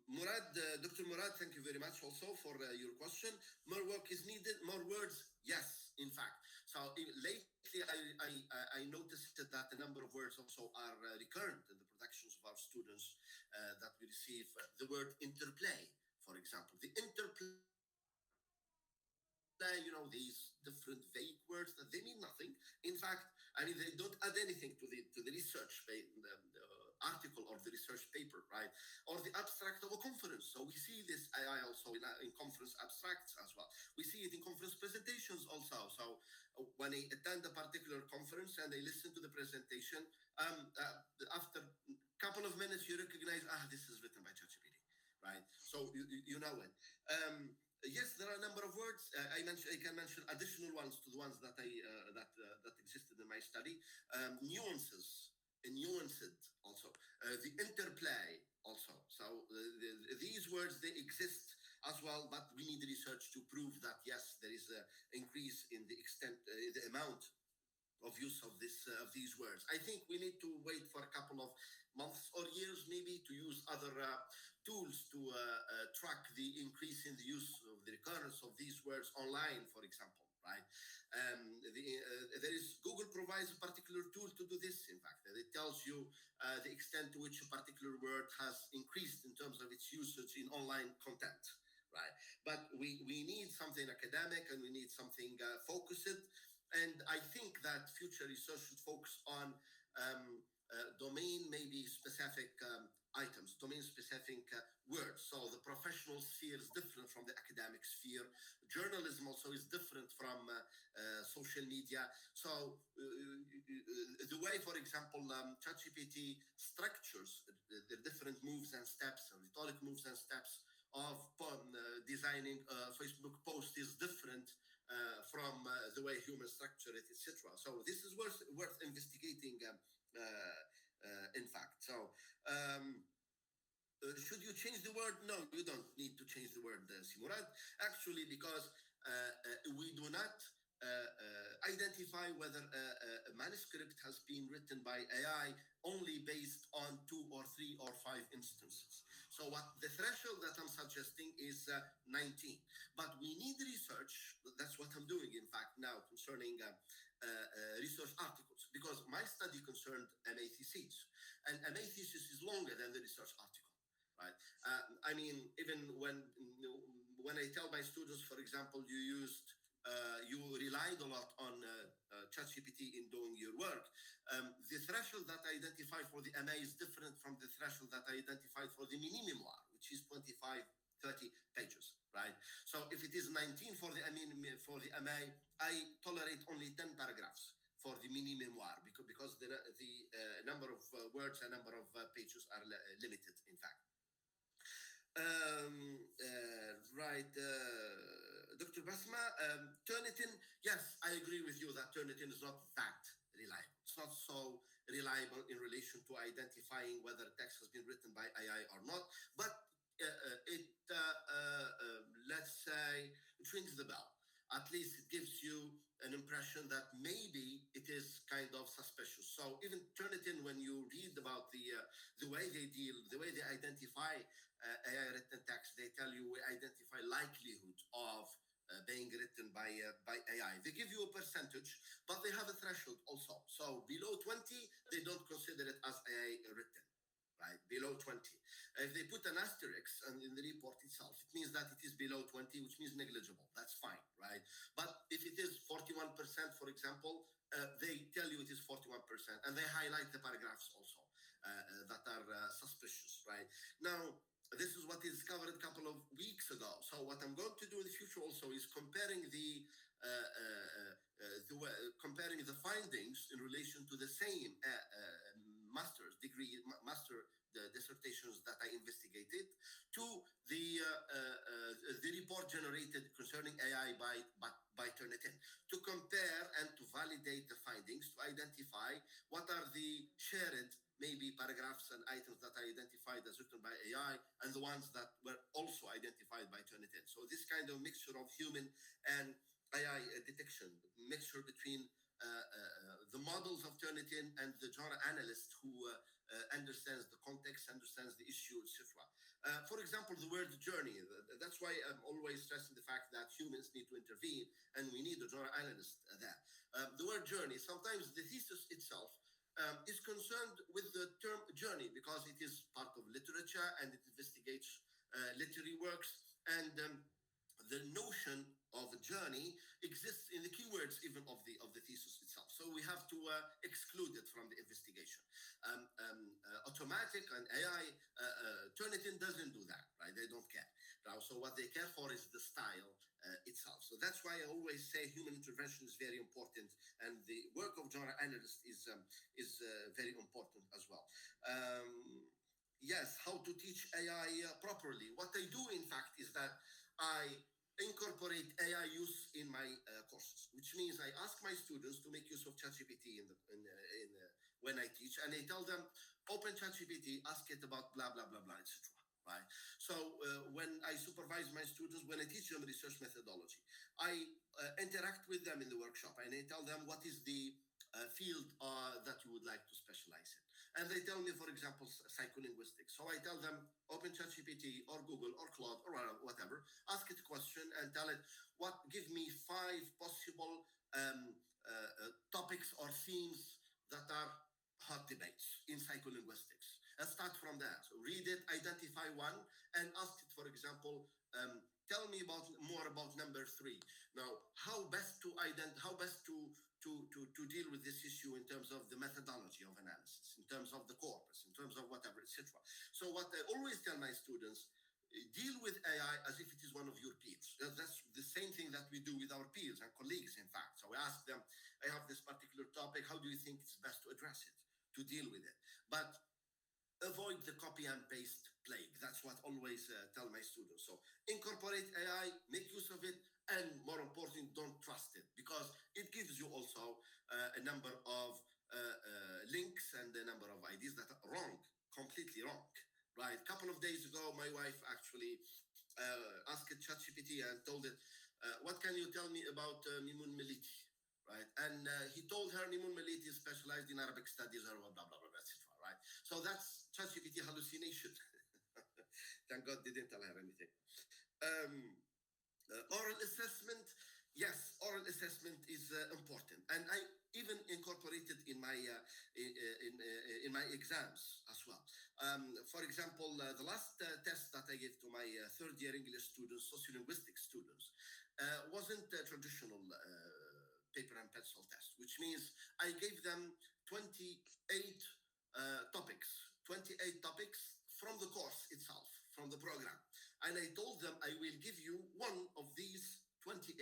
Murad, Dr. Murad, thank you very much also for your question. More work is needed, more words? Yes, in fact. So lately I noticed that a number of words also are recurrent in the productions of our students that we receive. The word interplay, for example. The interplay, these different vague words that they mean nothing. In fact, I mean, they don't add anything to the research article or the research paper, right? Or the abstract of a conference. So we see this AI also in conference abstracts as well. We see it in conference presentations also. So when I attend a particular conference and I listen to the presentation, after a couple of minutes, you recognize, this is written by ChatGPT, right? So you know it. Yes, there are a number of words. I can mention additional ones to the ones that that existed in my study. Nuances, nuanced also. The interplay also. So these words, they exist as well, but we need research to prove that yes, there is an increase in the extent, the amount of use of these words. I think we need to wait for a couple of months or years maybe to use other tools to track the increase in the use of the recurrence of these words online, for example, right? There is, Google provides a particular tool to do this, in fact, and it tells you the extent to which a particular word has increased in terms of its usage in online content, right? But we need something academic and we need something focused. And I think that future research should focus on domain, maybe specific items, domain specific words. So the professional sphere is different from the academic sphere. Journalism also is different from social media. So the way, for example, ChatGPT structures the different moves and steps, and rhetoric moves and steps of designing a Facebook post is different from the way humans structure it, etc. So this is worth investigating, in fact. So should you change the word? No, you don't need to change the word, Simurad, actually, because we do not identify whether a manuscript has been written by AI only based on 2 or 3 or 5 instances. So what the threshold that I'm suggesting is 19. But we need research. That's what I'm doing, in fact, now concerning research articles, because my study concerned MA thesis, and MA thesis is longer than the research article, right? I mean, even when I tell my students, for example, you relied a lot on ChatGPT in doing your work. The threshold that I identified for the MA is different from the threshold that I identified for the mini memoir, which is 25, 30 pages, right? So if it is 19 for the MA, I tolerate only 10 paragraphs for the mini memoir because the number of words and number of pages are limited, in fact. Right. Dr. Basma, Turnitin, yes, I agree with you that Turnitin is not that reliable. It's not so reliable in relation to identifying whether text has been written by AI or not, but it, let's say, it rings the bell. At least it gives you an impression that maybe it is kind of suspicious. So even Turnitin, when you read about the way they deal, the way they identify AI written text, they tell you we identify likelihood of being written by AI. They give you a percentage, but they have a threshold also. So below 20, they don't consider it as AI written, right? Below 20. If they put an asterisk in the report itself, it means that it is below 20, which means negligible. That's fine, right? But if it is 41%, for example, they tell you it is 41%, and they highlight the paragraphs also that are suspicious, right? Now, this is what is covered a couple of weeks ago. So what I'm going to do in the future also is comparing the findings in relation to the same master's degree, the dissertations that I investigated, to the report generated concerning AI by Turnitin, to compare and to validate the findings, to identify what are the shared maybe paragraphs and items that are identified as written by AI and the ones that were also identified by Turnitin. So this kind of mixture of human and AI detection, mixture between the models of Turnitin and the genre analyst who understands the context, understands the issue, etc. For example, the word journey. That's why I'm always stressing the fact that humans need to intervene and we need a genre analyst there. The word journey, sometimes the thesis itself is concerned with the term journey because it is part of literature and it investigates literary works, and the notion of a journey exists in the keywords even of the thesis itself. So we have to exclude it from the investigation. Automatic and AI, Turnitin doesn't do that, right? They don't care. Now, so what they care for is the style itself. So that's why I always say human intervention is very important, and the work of genre analyst is very important as well. Yes, how to teach AI properly. What I do, in fact, is that I incorporate AI use in my courses, which means I ask my students to make use of ChatGPT when I teach, and I tell them, open ChatGPT, ask it about blah blah blah blah, etc. Right. So when I supervise my students, when I teach them research methodology, I interact with them in the workshop, and I tell them what is the field that you would like to specialize in. And they tell me, for example, psycholinguistics. So I tell them, open ChatGPT or Google or Claude or whatever, ask it a question and tell it, give me 5 possible topics or themes that are hot debates in psycholinguistics. And start from there. So read it, identify one, and ask it, for example, tell me more about number 3. Now, how best to deal with this issue in terms of the methodology of analysis, in terms of the corpus, in terms of whatever, etc. So what I always tell my students, deal with AI as if it is one of your peers. That's the same thing that we do with our peers and colleagues, in fact. So I ask them, I have this particular topic, how do you think it's best to address it, to deal with it? But avoid the copy and paste plague. That's what I always tell my students. So incorporate AI, make use of it, and more important, don't trust it, because it gives you also a number of links and a number of ideas that are wrong, completely wrong. Right? A couple of days ago, my wife actually asked ChatGPT and told it, what can you tell me about Mimoun Melliti? Right? And he told her Mimoun Melliti is specialized in Arabic studies or blah, blah, blah, blah, etc. Right? So that's ChatGPT hallucination. Thank God they didn't tell her anything. Oral assessment, yes, oral assessment is important, and I even incorporated in my exams as well. For example, the last test that I gave to my third-year English students, sociolinguistic students, wasn't a traditional paper and pencil test, which means I gave them 28 topics from the course itself, from the program. And I told them I will give you one of these 28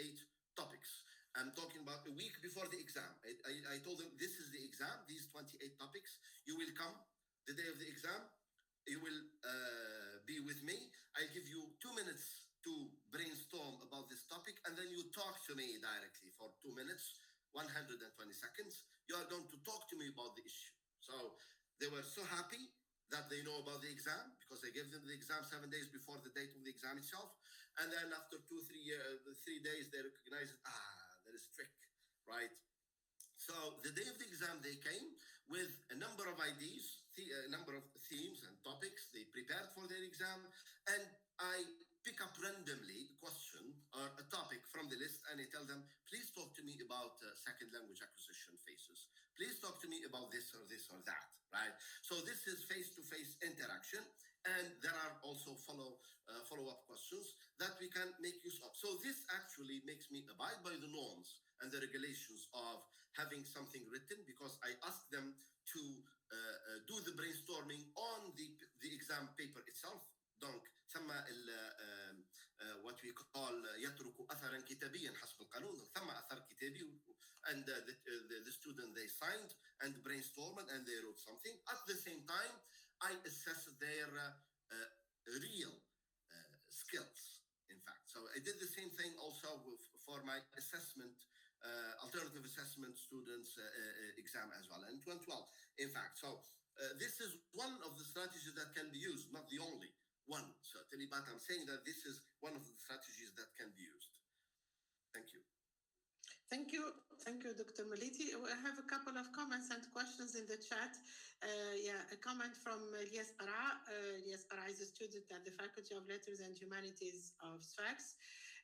topics. I'm talking about a week before the exam. I told them this is the exam, these 28 topics. You will come the day of the exam. You will be with me. I give you 2 minutes to brainstorm about this topic, and then you talk to me directly for 2 minutes, 120 seconds. You are going to talk to me about the issue. So they were so happy that they know about the exam, because I gave them the exam 7 days before the date of the exam itself. And then after 3 days, they recognized, there is a trick, right? So the day of the exam, they came with a number of ideas, a number of themes and topics. They prepared for their exam, and I pick up randomly a question or a topic from the list, and I tell them, please talk to me about second language acquisition phases. Please talk to me about this or that, right? So this is face-to-face interaction, and there are also follow-up questions that we can make use of. So this actually makes me abide by the norms and the regulations of having something written, because I ask them to do the brainstorming on the exam paper itself. Donc ثم what we call يترك أثرا كتابيا حسب القانون. ثم أثر كتابي, and the student, they signed and brainstormed and they wrote something. At the same time, I assessed their real skills, in fact. So I did the same thing also for my assessment, alternative assessment students exam as well, and it went well, in fact. So this is one of the strategies that can be used, not the only one, certainly, but I'm saying that this is one of the strategies that can be used. Thank you. Thank you, Dr. Melliti. I have a couple of comments and questions in the chat. A comment from Elias Para. Elias Para is a student at the Faculty of Letters and Humanities of Sfax.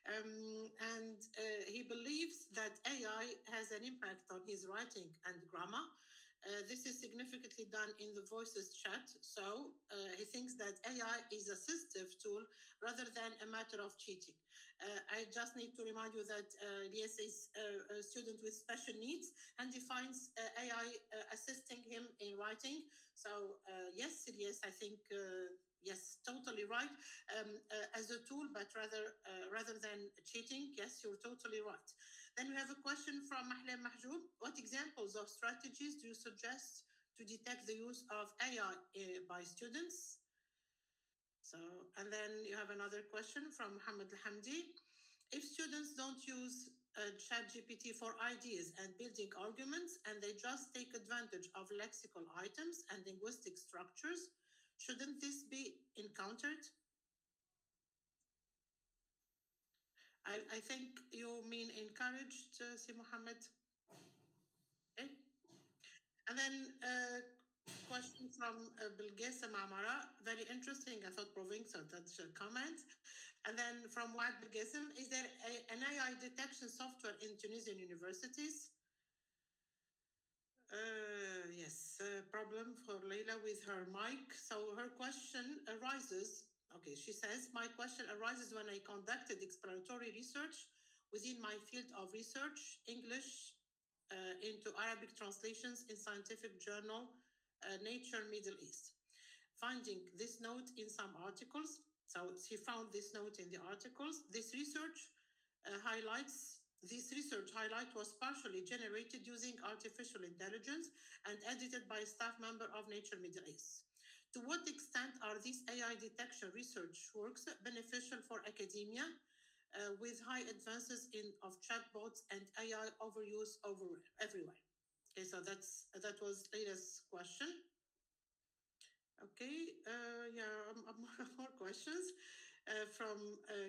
And he believes that AI has an impact on his writing and grammar. This is significantly done in the voices chat. So he thinks that AI is an assistive tool rather than a matter of cheating. I just need to remind you that Elias is a student with special needs, and he finds AI assisting him in writing. So yes, Elias, I think, yes, totally right. As a tool, but rather than cheating. Yes, you're totally right. Then we have a question from Mahlam Mahjoub. What examples of strategies do you suggest to detect the use of AI by students? So, and then you have another question from Mohammed Al-Hamdi. If students don't use ChatGPT for ideas and building arguments, and they just take advantage of lexical items and linguistic structures, shouldn't this be encountered? I think you mean encouraged, Si Mohammed. Okay. And then question from Bilgesa Mamara, very interesting, I thought provoking, so that's a comment. And then from Wad Bilgesem, is there an AI detection software in Tunisian universities? Yes, problem for Leila with her mic. So her question arises, okay, she says, my question arises when I conducted exploratory research within my field of research, English into Arabic translations in scientific journal Nature Middle East. Finding this note in some articles, so she found this note in the articles. This research highlight was partially generated using artificial intelligence and edited by a staff member of Nature Middle East. To what extent are these AI detection research works beneficial for academia with high advances of chatbots and AI overuse everywhere? Okay, so that was Leila's question. Okay, more questions from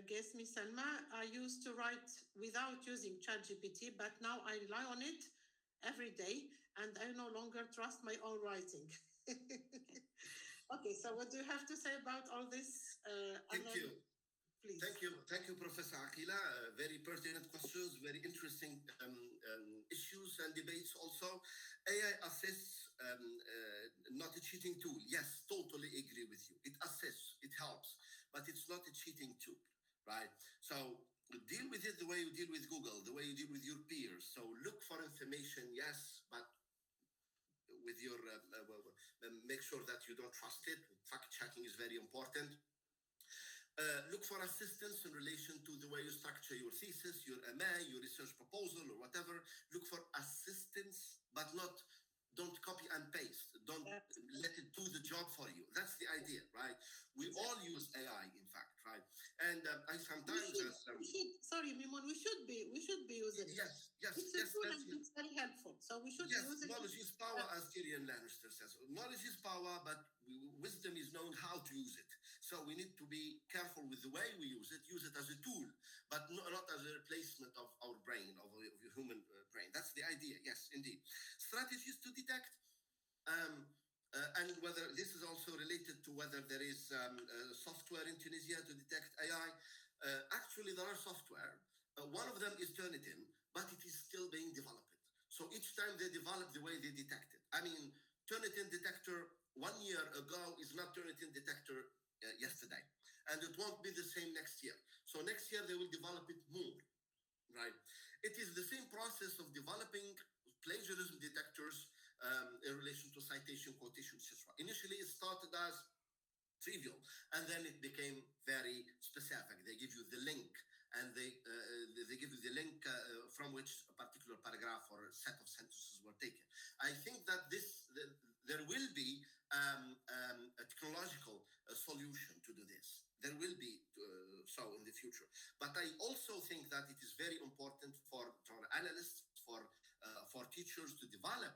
Gesmi Salma. I used to write without using ChatGPT, but now I rely on it every day, and I no longer trust my own writing. Okay, so what do you have to say about all this? Thank you. Please. Thank you, Professor Aqila. Very pertinent questions, very interesting issues and debates also. AI assists, not a cheating tool. Yes, totally agree with you. It assists, it helps, but it's not a cheating tool, right? So deal with it the way you deal with Google, the way you deal with your peers. So look for information, yes, but with your, make sure that you don't trust it. Fact checking is very important. Look for assistance in relation to the way you structure your thesis, your MA, your research proposal, or whatever. Look for assistance, but don't copy and paste. Don't let it do the job for you. That's the idea, right? We all use AI, in fact, right? And I sometimes sorry, Mimoun, we should be using it. Yes. It's a tool and it's very helpful. So we should use it. Knowledge is power, as Tyrion Lannister says. Knowledge is power, but wisdom is known how to use it. So we need to be careful with the way we use it as a tool, but not as a replacement of our brain, of your human brain. That's the idea, yes, indeed. Strategies to detect, and whether this is also related to whether there is software in Tunisia to detect AI. Actually, there are software. One of them is Turnitin, but it is still being developed. So each time they develop the way they detect it. I mean, Turnitin detector 1 year ago is not Turnitin detector yesterday. And it won't be the same next year. So next year they will develop it more, right? It is the same process of developing plagiarism detectors in relation to citation, quotation, etc. Initially, it started as trivial, and then it became very specific. They give you the link, and they give you the link from which a particular paragraph or a set of sentences were taken. I think that there will be a technological solution to do this. There will be so in the future. But I also think that it is very important for analysts, for teachers to develop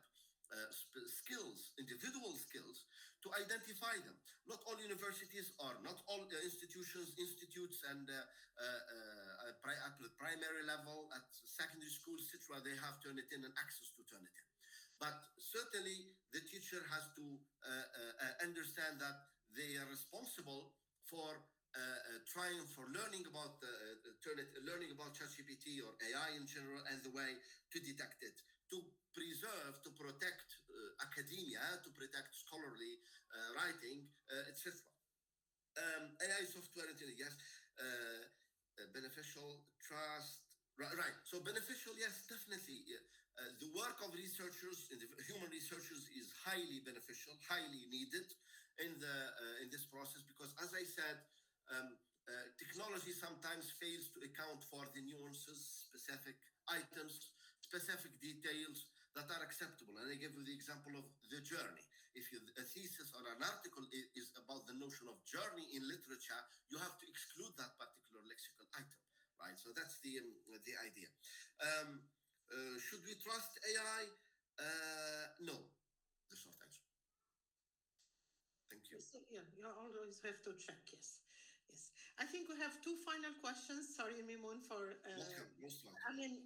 skills, individual skills, to identify them. Not all universities or not all institutes and at the primary level, at secondary school, etc., they have Turnitin and access to Turnitin. But certainly the teacher has to understand that they are responsible for learning about learning about ChatGPT or AI in general and the way to detect it, to preserve, to protect academia, to protect scholarly writing, etc. AI software, yes, beneficial, trust, right. So beneficial, yes, definitely. The work of researchers, human researchers, is highly beneficial, highly needed in this process, because, as I said, Terminology sometimes fails to account for the nuances, specific items, specific details that are acceptable. And I give you the example of the journey. If a thesis or an article is about the notion of journey in literature, you have to exclude that particular lexical item, right? So that's the idea. Should we trust AI? No, the short answer. Thank you. So, yeah, you always have to check. Yes, yes. I think we have two final questions. Sorry, Mimoun, for Most welcome. I mean,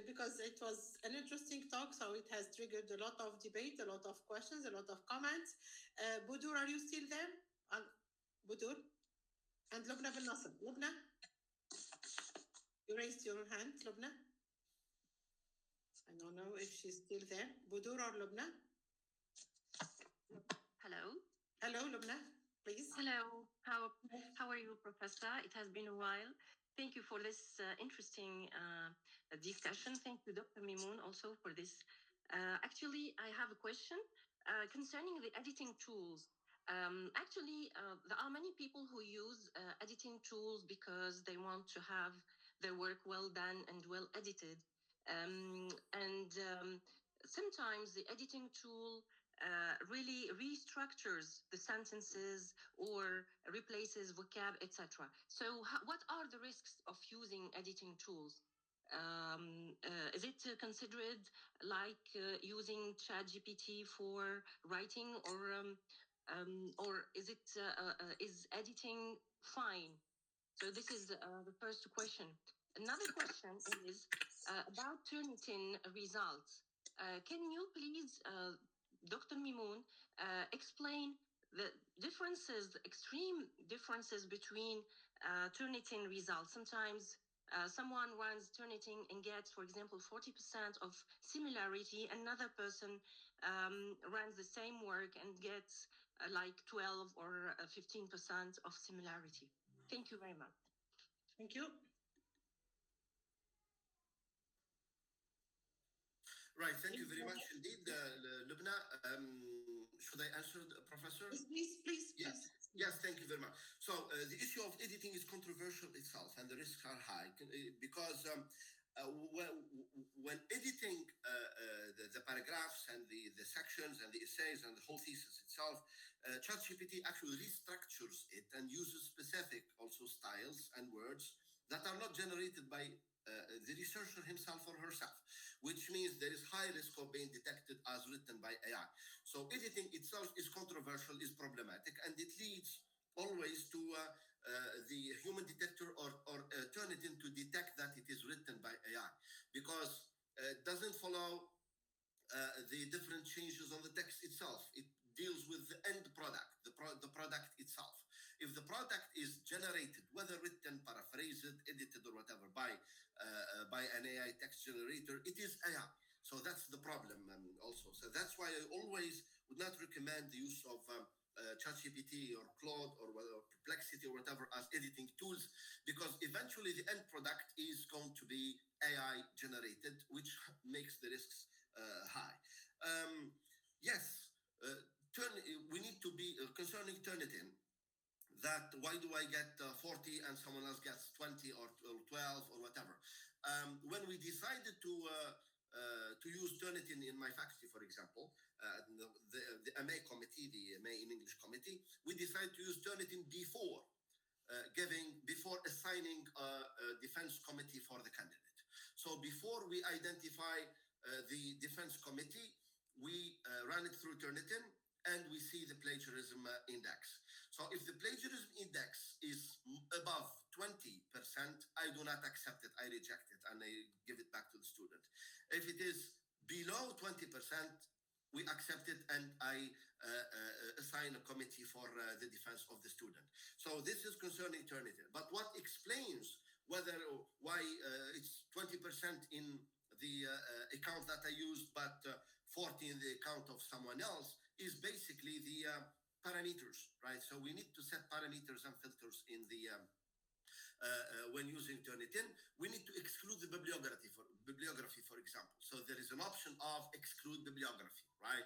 because it was an interesting talk, so it has triggered a lot of debate, a lot of questions, a lot of comments. Budur, are you still there? Budur? And Lubna bin Nasser. Lubna? You raised your hand, Lubna? I don't know if she's still there. Budur or Lubna? Hello. Hello, Lubna, please. Hello. How are you, Professor? It has been a while. Thank you for this interesting discussion. Thank you, Dr. Mimoun, also for this. Actually, I have a question concerning the editing tools. There are many people who use editing tools because they want to have their work well done and well edited. Sometimes the editing tool really restructures the sentences or replaces vocab, etc. So what are the risks of using editing tools? Is it considered like using ChatGPT for writing, or is editing fine? So this is the first question. Another question is about Turnitin results. Can you please, Dr. Mimoun, explain the differences, extreme differences between Turnitin results? Sometimes someone runs Turnitin and gets, for example, 40% of similarity. Another person runs the same work and gets like 12 or 15% of similarity. Thank you very much. Thank you. Right, thank you very much indeed, Lubna. Should I answer, Professor? Please. Yes, thank you very much. So the issue of editing is controversial itself, and the risks are high because when editing the paragraphs and the sections and the essays and the whole thesis itself, ChatGPT actually restructures it and uses specific also styles and words that are not generated by the researcher himself or herself, which means there is high risk of being detected as written by AI. So editing itself is controversial, is problematic, and it leads always to the human detector or Turnitin to detect that it is written by AI, because it doesn't follow the different changes on the text itself. It deals with the end product, the product itself. If the product is generated, whether written, paraphrased, edited, or whatever, by an AI text generator, it is AI. So that's the problem also. So that's why I always would not recommend the use of ChatGPT or Claude or Perplexity or whatever as editing tools, because eventually the end product is going to be AI generated, which makes the risks high. Yes, we need to be concerning Turnitin. That why do I get 40 and someone else gets 20 or 12 or whatever? When we decided to use Turnitin in my faculty, for example, the MA committee, the MA in English committee, we decided to use Turnitin before assigning a defense committee for the candidate. So before we identify the defense committee, we ran it through Turnitin, and we see the plagiarism index. So if the plagiarism index is above 20%, I do not accept it, I reject it, and I give it back to the student. If it is below 20%, we accept it, and I assign a committee for the defense of the student. So this is concerning Turnitin. But what explains why it's 20% in the account that I used, but 40 in the account of someone else, is basically the parameters, right? So we need to set parameters and filters in the when using Turnitin. We need to exclude the bibliography, for example. So there is an option of exclude bibliography, right?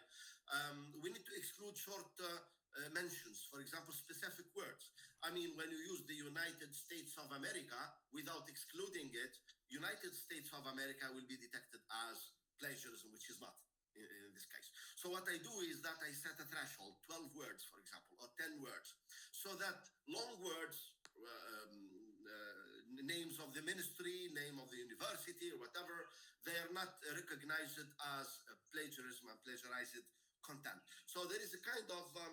We need to exclude short mentions, for example, specific words. I mean, when you use the United States of America without excluding it, United States of America will be detected as plagiarism, which is not in this case. So what I do is that I set a threshold, 12 words, for example, or 10 words, so that long words, names of the ministry, name of the university, or whatever, they are not recognized as plagiarism and plagiarized content. So there is a kind of a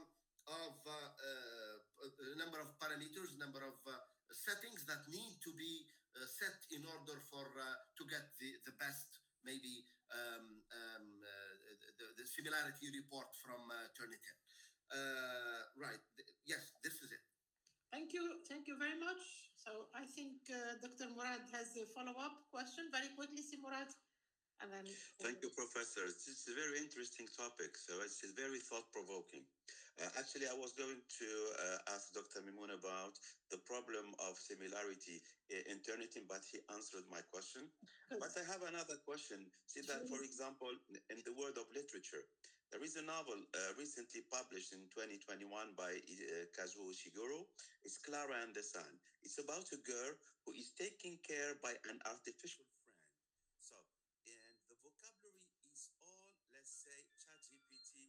number of parameters, number of settings that need to be set in order for to get the best, maybe the similarity report from Turnitin. Right. Yes, this is it. Thank you very much. So I think Dr. Murad has a follow-up question. Very quickly, see Murad. And then Thank you, Professor. This is a very interesting topic. So it's very thought-provoking. Actually, I was going to ask Dr. Mimoun about the problem of similarity in Turnitin, but he answered my question. Good. But I have another question. See that, for example, in the world of literature, there is a novel recently published in 2021 by Kazuo Ishiguro. It's Clara and the Sun. It's about a girl who is taken care by an artificial friend. So, and the vocabulary is all, let's say, ChatGPT,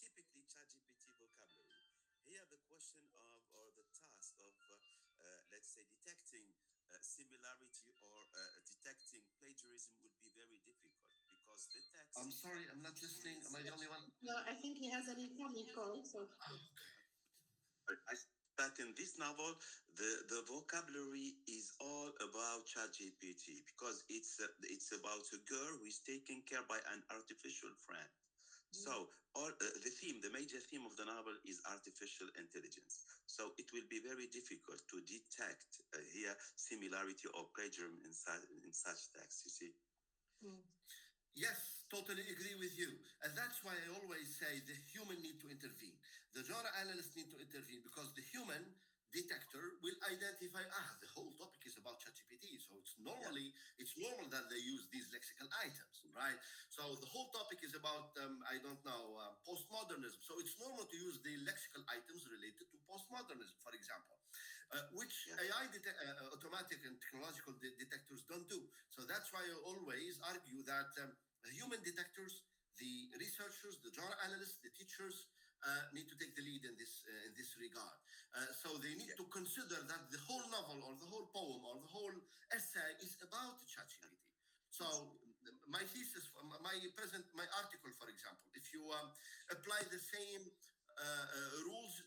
typically ChatGPT vocabulary. Here, the question of, or the task of, let's say, detecting similarity or detecting plagiarism would be very difficult because the text. I'm sorry, I'm not listening. Am I the only one? No, I think he has an incoming call. So. That in this novel, the vocabulary is all about ChatGPT because it's about a girl who is taken care by an artificial friend. So all the major theme of the novel is artificial intelligence. So it will be very difficult to detect here similarity or plagiarism in such texts. You see. Yes, totally agree with you. And that's why I always say the human need to intervene. The genre analysts need to intervene because the human detector will identify, the whole topic is about ChatGPT. So it's normal that they use these lexical items, right? So the whole topic is about, postmodernism. So it's normal to use the lexical items related to postmodernism, for example. Which AI automatic and technological detectors don't do. So that's why I always argue that human detectors, the researchers, the genre analysts, the teachers need to take the lead in this regard. So they need to consider that the whole novel or the whole poem or the whole essay is about ChatGPT. So my thesis, my article, for example, if you apply the same rules,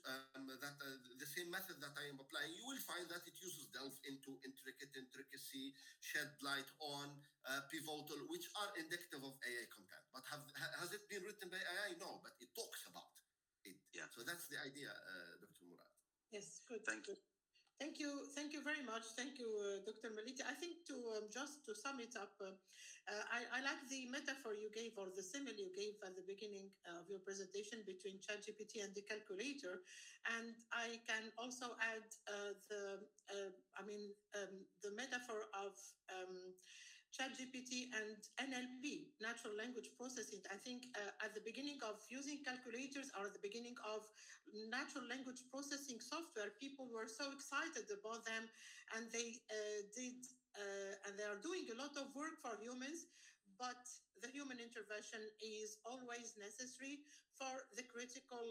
the same method that I am applying, you will find that it uses delve into intricacy, shed light on pivotal, which are indicative of AI content. But has it been written by AI? No, but it talks about it. Yeah. So that's the idea, Dr. Murad. Yes, good. Thank you. Thank you very much. Thank you, Dr. Melliti. I think just to sum it up, I like the metaphor you gave or the simile you gave at the beginning of your presentation between ChatGPT and the calculator, and I can also add the metaphor of ChatGPT and NLP, natural language processing. I think at the beginning of using calculators or at the beginning of natural language processing software, people were so excited about them, and they and they are doing a lot of work for humans. But the human intervention is always necessary for the critical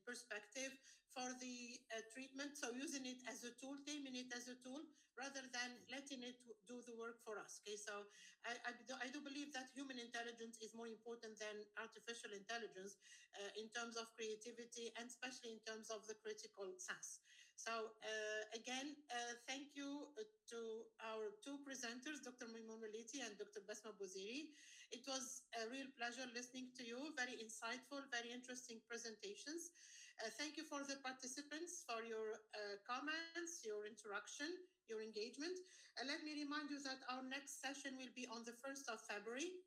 perspective, for the treatment. So using it as a tool, taming it as a tool, rather than letting it do the work for us. Okay, so I do believe that human intelligence is more important than artificial intelligence in terms of creativity and especially in terms of the critical sense. So again, thank you to our two presenters, Dr. Mimoun Melliti and Dr. Basma Bouziri. It was a real pleasure listening to you. Very insightful, very interesting presentations. Thank you for the participants for your comments, your interaction, your engagement. Let me remind you that our next session will be on the 1st of February.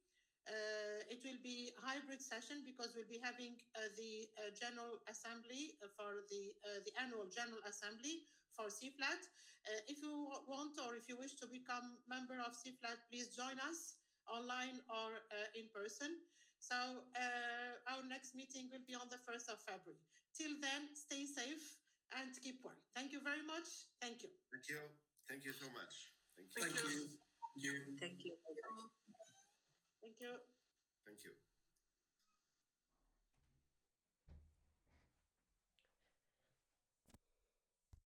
It will be a hybrid session because we'll be having the General Assembly for the annual General Assembly for Syflat. If you want or if you wish to become member of Syflat, please join us online or in person. So our next meeting will be on the 1st of February. Till then, stay safe and keep well. Thank you very much. Thank you. Thank you. Thank you so much. Thank you. Thank you. Thank you. Thank you. Thank you.